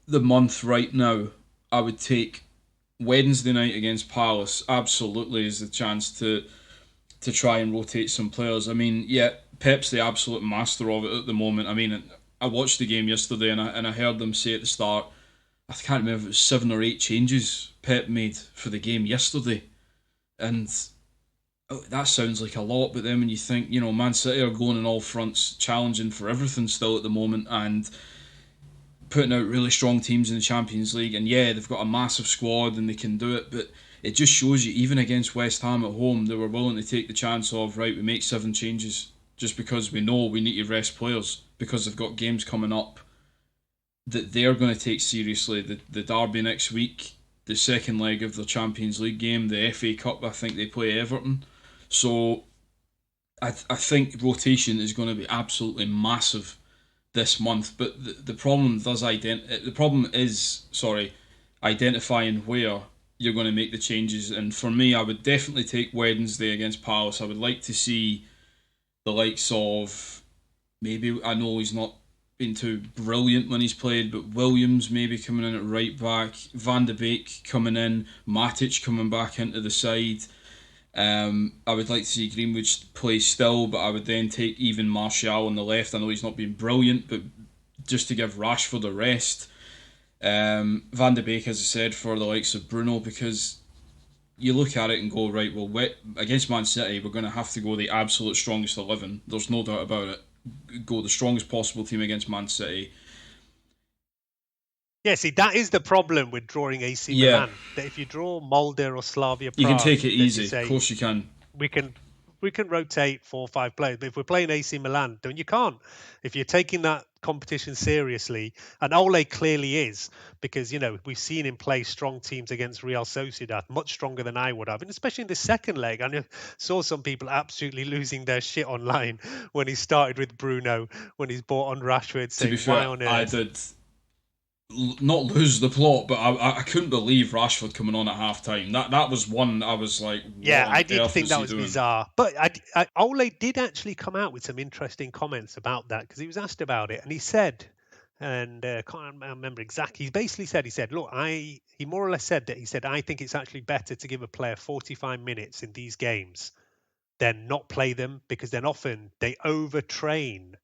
the month right now, I would take Wednesday night against Palace absolutely as the chance to try and rotate some players. I mean, yeah, Pep's the absolute master of it at the moment. I mean, I watched the game yesterday and I heard them say at the start, I can't remember if it was 7 or 8 changes Pep made for the game yesterday. And that sounds like a lot, but then when you think, Man City are going on all fronts, challenging for everything still at the moment, and putting out really strong teams in the Champions League, and yeah, they've got a massive squad and they can do it, but it just shows you, even against West Ham at home, they were willing to take the chance of, right, we make 7 changes just because we know we need to rest players because they've got games coming up that they're going to take seriously. The derby next week, the second leg of the Champions League game, the FA Cup, I think they play Everton. So I think rotation is going to be absolutely massive this month. But the problem is identifying where you're going to make the changes. And for me, I would definitely take Wednesday against Palace. I would like to see the likes of, maybe, I know he's not been too brilliant when he's played, but Williams maybe coming in at right back, Van de Beek coming in, Matic coming back into the side. I would like to see Greenwood play still, but I would then take even Martial on the left. I know he's not been brilliant, but just to give Rashford a rest. Van de Beek, as I said, for the likes of Bruno, because you look at it and go, right, well, against Man City, we're going to have to go the absolute strongest 11. There's no doubt about it. Go the strongest possible team against Man City. Yeah, see, that is the problem with drawing AC Milan. That if you draw Molde or Slavia Prague, you can take it easy. Say, of course you can. We can rotate 4 or 5 players, but if we're playing AC Milan, then you can't. If you're taking that competition seriously, and Ole clearly is, because we've seen him play strong teams against Real Sociedad, much stronger than I would have, and especially in the second leg. I saw some people absolutely losing their shit online when he started with Bruno, when he's bought on Rashford, saying, to be fair, why on earth? I did not lose the plot, but I couldn't believe Rashford coming on at half time. That was one I was like, yeah, I did think that was bizarre. But Ole did actually come out with some interesting comments about that, because he was asked about it, and he said, and can't remember exactly. He basically said, look, he more or less said that. He said, I think it's actually better to give a player 45 minutes in these games than not play them, because then often they overtrain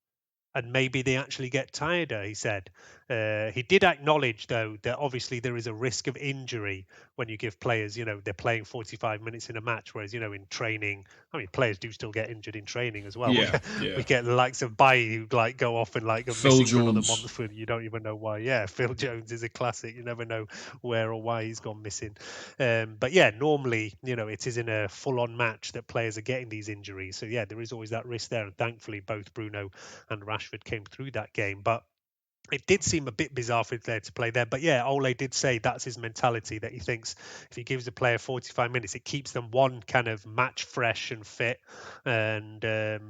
and maybe they actually get tireder, he said. He did acknowledge, though, that obviously there is a risk of injury when you give players, they're playing 45 minutes in a match, whereas, in training, I mean, players do still get injured in training as well. Yeah. We get the likes of Bailly who go off and go missing for another month, and you don't even know why. Yeah, Phil Jones is a classic. You never know where or why he's gone missing. But yeah, normally, it is in a full-on match that players are getting these injuries. So yeah, there is always that risk there, and thankfully both Bruno and Rashford came through that game. But it did seem a bit bizarre for Flair to play there. But yeah, Ole did say that's his mentality, that he thinks if he gives a player 45 minutes, it keeps them one kind of match fresh and fit, and they're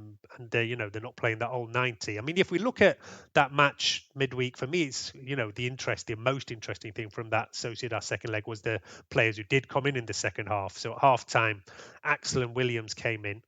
not playing that old 90. I mean, if we look at that match midweek, for me, it's the most interesting thing from that Sociedad second leg was the players who did come in the second half. So at half time, Axel and Williams came in.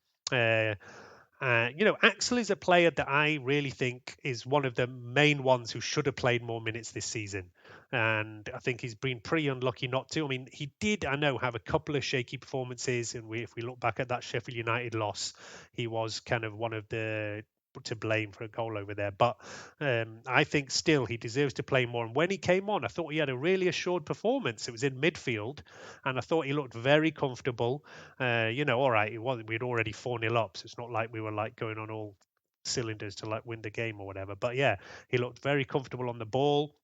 Axel is a player that I really think is one of the main ones who should have played more minutes this season. And I think he's been pretty unlucky not to. I mean, he did, I know, have a couple of shaky performances. And if we look back at that Sheffield United loss, he was kind of one of the to blame for a goal over there. But I think still he deserves to play more. And when he came on, I thought he had a really assured performance. It was in midfield, and I thought he looked very comfortable. All right, we'd already 4-0 up, so it's not like we were like going on all cylinders to like win the game or whatever. But yeah, he looked very comfortable on the ball.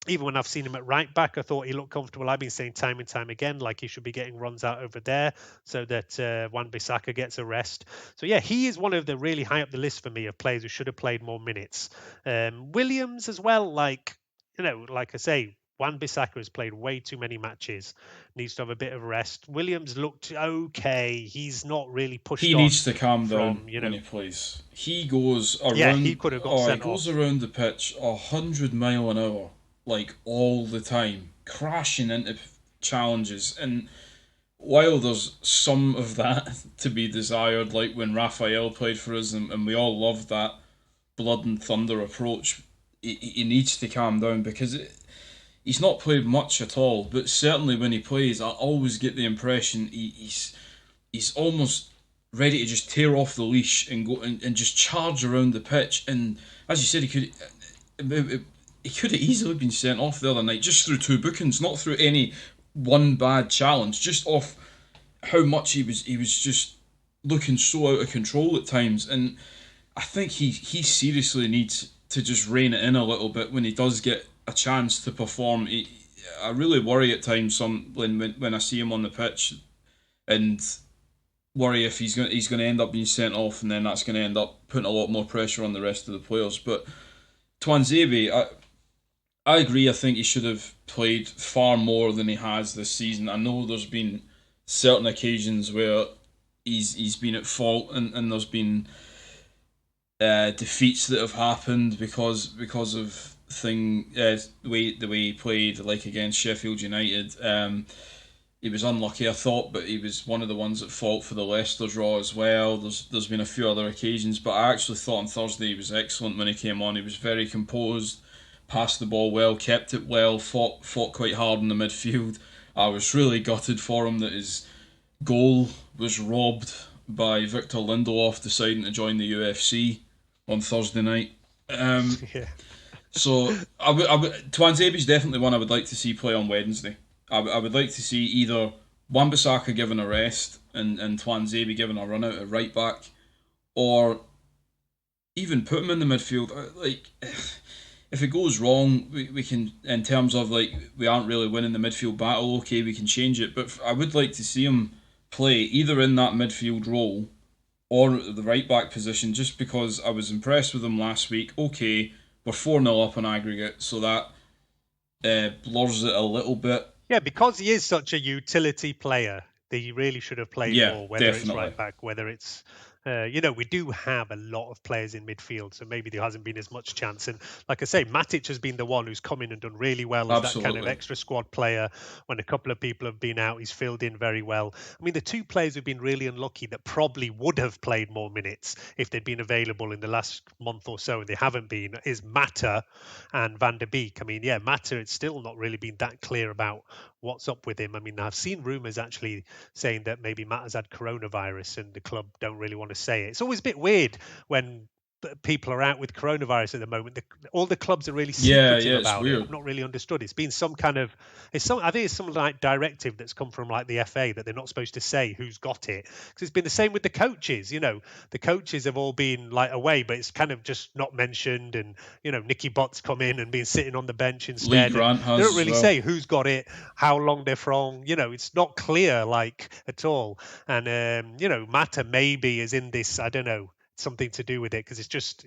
Even when I've seen him at right back, I thought he looked comfortable. I've been saying time and time again, like he should be getting runs out over there so that Wan-Bissaka gets a rest. So yeah, he is one of the really high up the list for me of players who should have played more minutes. Williams as well, like I say, Wan-Bissaka has played way too many matches, needs to have a bit of rest. Williams looked okay. He's not really pushed He on needs to calm down from, when he plays. He goes yeah, he around. could have got Oh, he sent goes off. around the pitch 100 mile an hour, like all the time, crashing into challenges. And while there's some of that to be desired, like when Raphael played for us, and we all loved that blood and thunder approach, he needs to calm down because he's not played much at all. But certainly when he plays, I always get the impression he's almost ready to just tear off the leash and go and just charge around the pitch. And as you said, he could have easily been sent off the other night just through two bookings, not through any one bad challenge, just off how much he was just looking so out of control at times. And I think he seriously needs to just rein it in a little bit when he does get a chance to perform. I really worry at times when I see him on the pitch, and worry if he's going to end up being sent off, and then that's going to end up putting a lot more pressure on the rest of the players. But Tuanzebe, I agree. I think he should have played far more than he has this season. I know there's been certain occasions where he's been at fault, and there's been defeats that have happened because of the way he played, like against Sheffield United. He was unlucky, I thought, but he was one of the ones at fault for the Leicester draw as well. There's been a few other occasions, but I actually thought on Thursday he was excellent when he came on. He was very composed, passed the ball well, kept it well, fought quite hard in the midfield. I was really gutted for him that his goal was robbed by Victor Lindelof deciding to join the UFC on Thursday night. Yeah. So Tuanzebe's definitely one I would like to see play on Wednesday. I would like to see either Wan-Bissaka given a rest and Tuanzebe given a run out at right back, or even put him in the midfield. Like, if it goes wrong, we can, in terms of like we aren't really winning the midfield battle, okay, we can change it. But I would like to see him play either in that midfield role or the right back position, just because I was impressed with him last week. Okay, we're 4-0 up on aggregate, so that blurs it a little bit. Yeah, because he is such a utility player, that he really should have played more, whether definitely. It's right back, whether it's we do have a lot of players in midfield, so maybe there hasn't been as much chance. And like I say, Matic has been the one who's come in and done really well as that kind of extra squad player. When a couple of people have been out, he's filled in very well. I mean, the two players who've been really unlucky that probably would have played more minutes if they'd been available in the last month or so, and they haven't been, is Mata and Van der Beek. I mean, yeah, Mata, it's still not really been that clear about what's up with him. I mean, I've seen rumours actually saying that maybe Matt has had coronavirus and the club don't really want to say it. It's always a bit weird when people are out with coronavirus at the moment. All the clubs are really secretive about it. I've not really understood. It's been some kind of, I think it's some like directive that's come from like the FA that they're not supposed to say who's got it. Because it's been the same with the coaches. The coaches have all been like away, but it's kind of just not mentioned. And Nicky Butt's come in and been sitting on the bench instead. Lee Grant has, they don't really say who's got it, how long they're from. It's not clear like at all. And Mata maybe is in this. I don't know, something to do with it, because it's just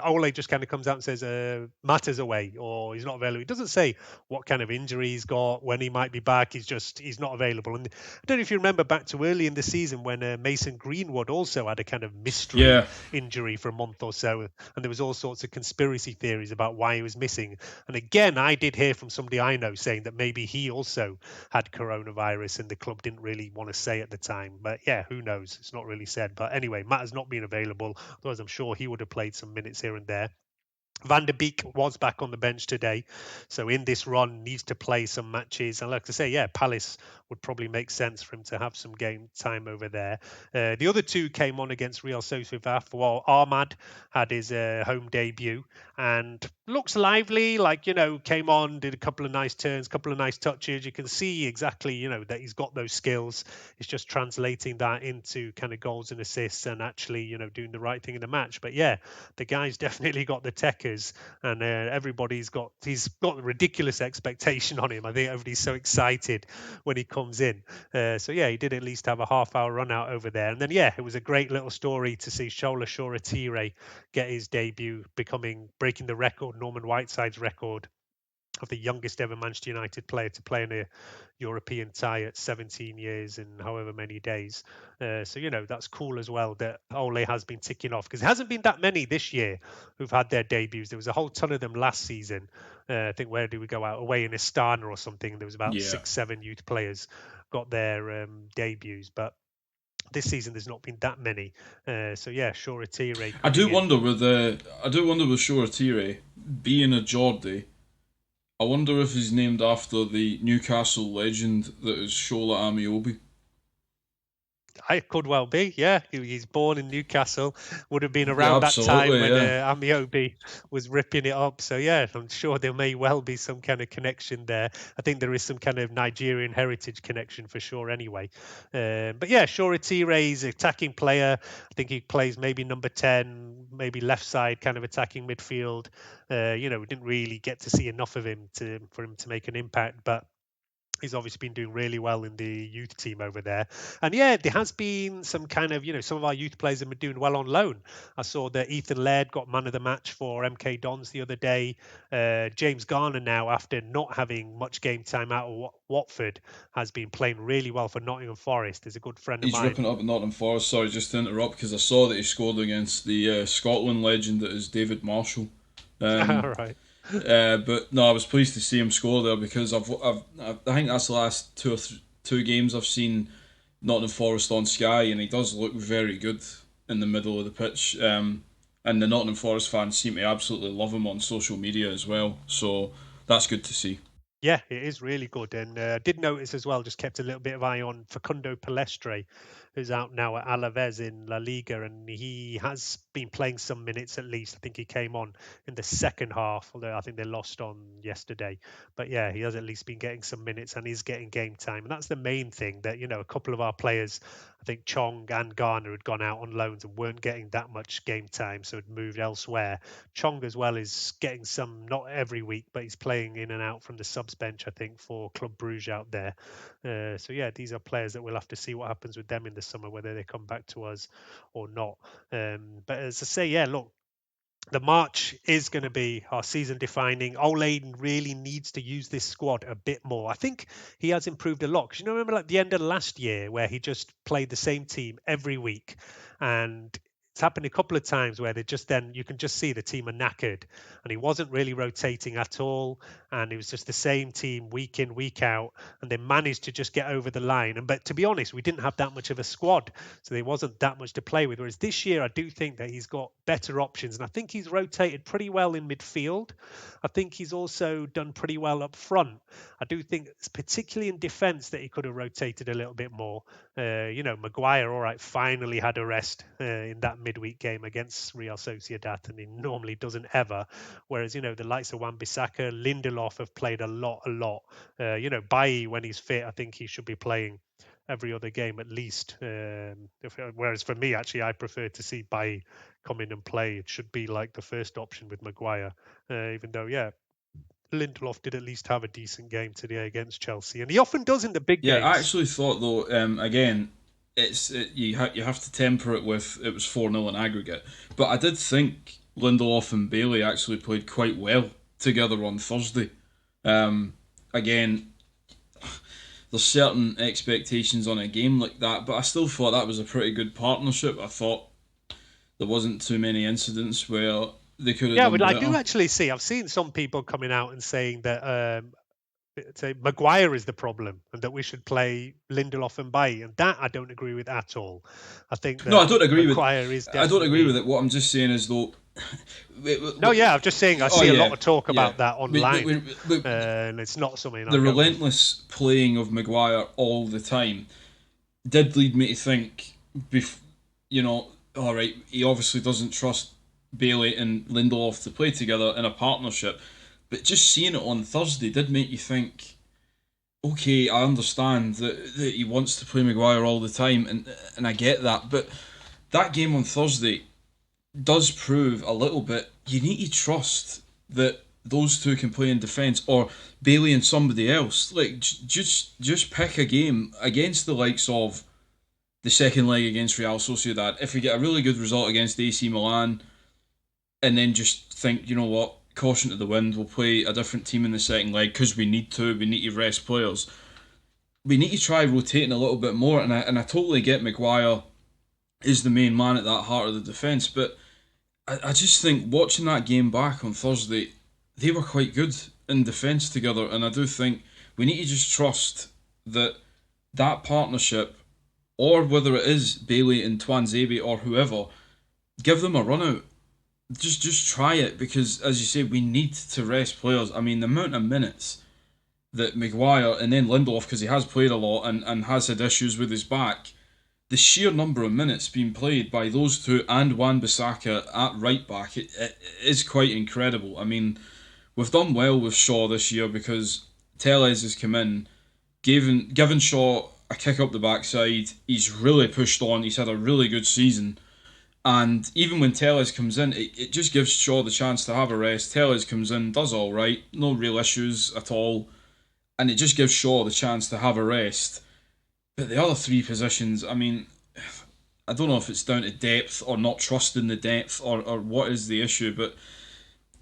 Ole just kind of comes out and says Mata's away or he's not available. He doesn't say what kind of injury he's got, when he might be back. He's not available. And I don't know if you remember back to early in the season when Mason Greenwood also had a kind of mystery Yeah, injury for a month or so, and there was all sorts of conspiracy theories about why he was missing. And again, I did hear from somebody I know saying that maybe he also had coronavirus and the club didn't really want to say at the time. But yeah, who knows? It's not really said. But anyway, Matt has not been available. Otherwise, I'm sure he would have played some minutes here and there. Van der Beek was back on the bench today, so in this run needs to play some matches. And like I say, yeah, Palace would probably make sense for him to have some game time over there. The other two came on against Real Sociedad, while Ahmad had his home debut and looks lively. Like, came on, did a couple of nice turns, couple of nice touches. You can see exactly, that he's got those skills. It's just translating that into kind of goals and assists and actually, doing the right thing in the match. But yeah, the guy's definitely got the techers, and he's got a ridiculous expectation on him. I think everybody's so excited when he comes in. So yeah, he did at least have a half-hour run out over there, and then yeah, it was a great little story to see Shola get his debut, breaking the record, Norman Whiteside's record of the youngest ever Manchester United player to play in a European tie at 17 years and however many days. So, that's cool as well that Ole has been ticking off, because it hasn't been that many this year who've had their debuts. There was a whole ton of them last season. I think, where did we go out? Away in Astana or something. There was about yeah. 6-7 youth players got their debuts. But this season there's not been that many. So yeah, Shora Tire I do coming in. wonder with Shola Tire being a Geordie. I wonder if he's named after the Newcastle legend that is Shola Amiobi. It could well be, yeah. He's born in Newcastle, would have been Yeah, around that time absolutely, when yeah. Amiobi was ripping it up. So, yeah, I'm sure there may well be some kind of connection there. I think there is some kind of Nigerian heritage connection for sure anyway. But, yeah, Shora Tire's attacking player. I think he plays maybe number 10, maybe left side kind of attacking midfield. We didn't really get to see enough of him for him to make an impact, but he's obviously been doing really well in the youth team over there. And yeah, there has been some kind of, some of our youth players have been doing well on loan. I saw that Ethan Laird got man of the match for MK Dons the other day. James Garner now, after not having much game time out of Watford, has been playing really well for Nottingham Forest. Is a good friend of He's mine. ripping it up at Nottingham Forest. Sorry, just to interrupt, because I saw that he scored against the Scotland legend that is David Marshall. All right. But no, I was pleased to see him score there, because I think that's the last two games I've seen Nottingham Forest on Sky, and he does look very good in the middle of the pitch. And the Nottingham Forest fans seem to absolutely love him on social media as well. So that's good to see. Yeah, it is really good. And did notice as well, just kept a little bit of eye on Facundo Palestre, who's out now at Alaves in La Liga. And he has been playing some minutes at least. I think he came on in the second half, although I think they lost on yesterday. But yeah, he has at least been getting some minutes and is getting game time. And that's the main thing that, a couple of our players, I think Chong and Garner, had gone out on loans and weren't getting that much game time, so had moved elsewhere. Chong as well is getting some, not every week, but he's playing in and out from the subs bench, I think, for Club Bruges out there. So yeah, these are players that we'll have to see what happens with them in the summer, whether they come back to us or not. But as I say, yeah, look, the March is going to be our season defining. Ole really needs to use this squad a bit more. I think he has improved a lot. Because remember like the end of last year where he just played the same team every week, and it's happened a couple of times where you can just see the team are knackered, and he wasn't really rotating at all, and it was just the same team week in, week out, and they managed to just get over the line. But to be honest, we didn't have that much of a squad, so there wasn't that much to play with. Whereas this year, I do think that he's got better options, and I think he's rotated pretty well in midfield. I think he's also done pretty well up front. I do think, particularly in defence, that he could have rotated a little bit more. Maguire, all right, finally had a rest in that midweek game against Real Sociedad, and he normally doesn't ever. Whereas, the likes of Wan-Bissaka, Lindelof have played a lot. Bailly, when he's fit, I think he should be playing every other game at least. Whereas for me, actually, I prefer to see Bailly come in and play. It should be like the first option with Maguire, even though, yeah, Lindelof did at least have a decent game today against Chelsea, and he often does in the big Yeah, I games. actually thought though, again, you have to temper it with it was 4-0 in aggregate, but I did think Lindelof and Bailey actually played quite well together on Thursday. Um, Again, there's certain expectations on a game like that, but I still thought that was a pretty good partnership. I thought there wasn't too many incidents where they could have Yeah, done but I do better. actually see. I've seen some people coming out and saying that say Maguire is the problem and that we should play Lindelof and Bailly, and that I don't agree with at all. I think No, that Maguire is I don't agree with definitely. it. What I'm just saying is though, No, yeah, I'm just saying I oh see a lot yeah, of talk yeah. about that online, and it's not something I The go with. relentless playing of Maguire all the time did lead me to think, you know, all right, he obviously doesn't trust Bailey and Lindelof to play together in a partnership. But just seeing it on Thursday did make you think, okay, I understand that he wants to play Maguire all the time, and I get that. But that game on Thursday does prove a little bit you need to trust that those two can play in defence, or Bailey and somebody else. Like just pick a game against the likes of the second leg against Real Sociedad. If we get a really good result against AC Milan, and then just think, you know what, caution to the wind, we'll play a different team in the second leg because we need to. We need to rest players. We need to try rotating a little bit more, and I totally get Maguire is the main man at that heart of the defence, but I just think watching that game back on Thursday, they were quite good in defence together, and I do think we need to just trust that that partnership, or whether it is Bailey and Twanzebe or whoever, give them a run out. Just try it because, as you say, we need to rest players. I mean, the amount of minutes that Maguire and then Lindelof, because he has played a lot and has had issues with his back, the sheer number of minutes being played by those two and Wan-Bissaka at right back, it is quite incredible. I mean, we've done well with Shaw this year because Tellez has come in, given Shaw a kick up the backside. He's really pushed on. He's had a really good season. And even when Tellez comes in, it just gives Shaw the chance to have a rest. Tellez comes in, does all right, no real issues at all. And it just gives Shaw the chance to have a rest. But the other three positions, I mean, I don't know if it's down to depth or not trusting the depth or what is the issue, but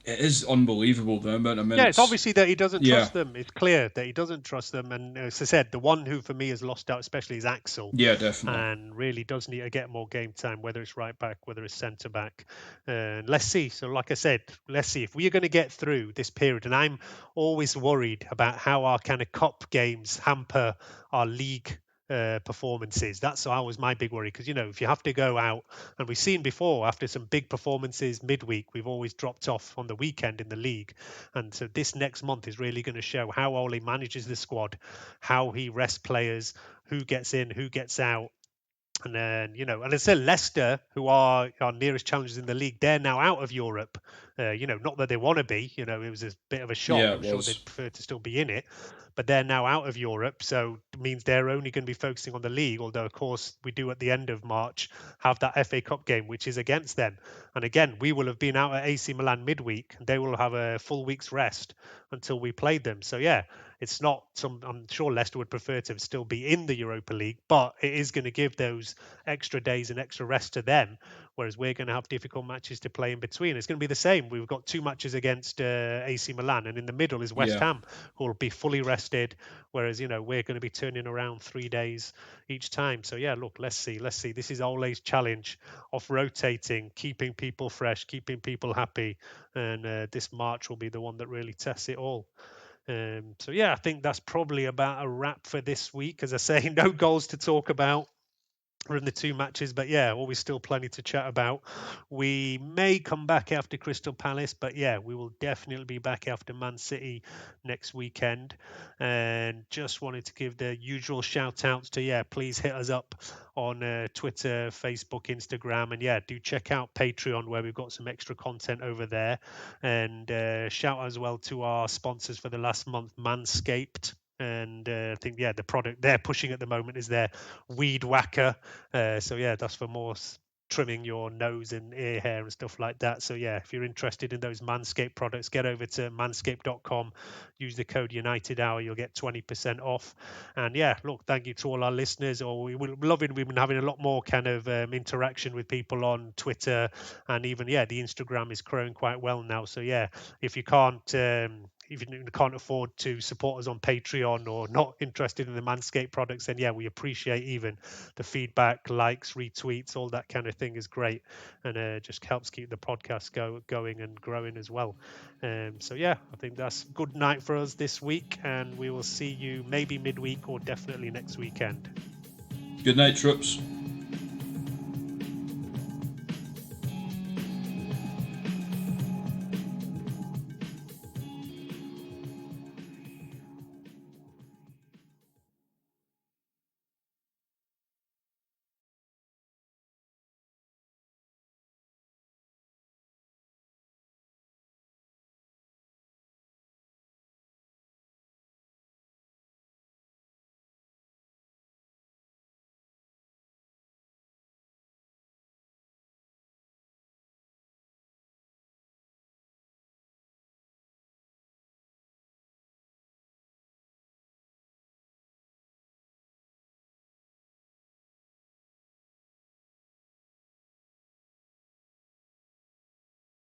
it is unbelievable the amount of Yeah, it's minutes. obviously that he doesn't Yeah, trust them. It's clear that he doesn't trust them. And as I said, the one who for me has lost out, especially, is Axel, yeah, definitely. and really does need to get more game time, whether it's right back, whether it's centre back. And let's see. So, like I said, let's see if we are going to get through this period. And I'm always worried about how our kind of cup games hamper our league performances. That's always my big worry because if you have to go out, and we've seen before after some big performances midweek, we've always dropped off on the weekend in the league. And so this next month is really going to show how Ole manages the squad, how he rests players, who gets in, who gets out. And then, and I said Leicester, who are our nearest challengers in the league, they're now out of Europe. Not that they want to be. It was a bit of a shock. Yeah, I'm it sure was. they'd prefer to still be in it, but they're now out of Europe, so it means they're only going to be focusing on the league. Although, of course, we do at the end of March have that FA Cup game, which is against them. And again, we will have been out at AC Milan midweek, and they will have a full week's rest until we played them. So yeah, it's not some. I'm sure Leicester would prefer to still be in the Europa League, but it is going to give those extra days and extra rest to them, whereas we're going to have difficult matches to play in between. It's going to be the same. We've got two matches against AC Milan, and in the middle is West Yeah, Ham, who will be fully rested, whereas we're going to be turning around 3 days each time. So yeah, look, let's see. This is Ole's challenge of rotating, keeping people fresh, keeping people happy, and this March will be the one that really tests it all. So yeah, I think that's probably about a wrap for this week. As I say, no goals to talk about from the two matches, but yeah, always still plenty to chat about. We may come back after Crystal Palace, but yeah, we will definitely be back after Man City next weekend. And just wanted to give the usual shout outs to, yeah, please hit us up on Twitter, Facebook, Instagram, and yeah, do check out Patreon where we've got some extra content over there. And shout out as well to our sponsors for the last month, Manscaped. And I think, yeah, the product they're pushing at the moment is their weed whacker. So yeah, that's for more trimming your nose and ear hair and stuff like that. So yeah, if you're interested in those Manscaped products, get over to manscaped.com, use the code United Hour, you'll get 20% off. And yeah, look, thank you to all our listeners. We're loving, we've been having a lot more kind of interaction with people on Twitter, and even the Instagram is growing quite well now. So yeah, if you can't afford to support us on Patreon or not interested in the Manscaped products, then yeah, we appreciate even the feedback, likes, retweets, all that kind of thing is great, and just helps keep the podcast going and growing as well. So yeah, I think that's good night for us this week, and we will see you maybe midweek or definitely next weekend. Good night, troops.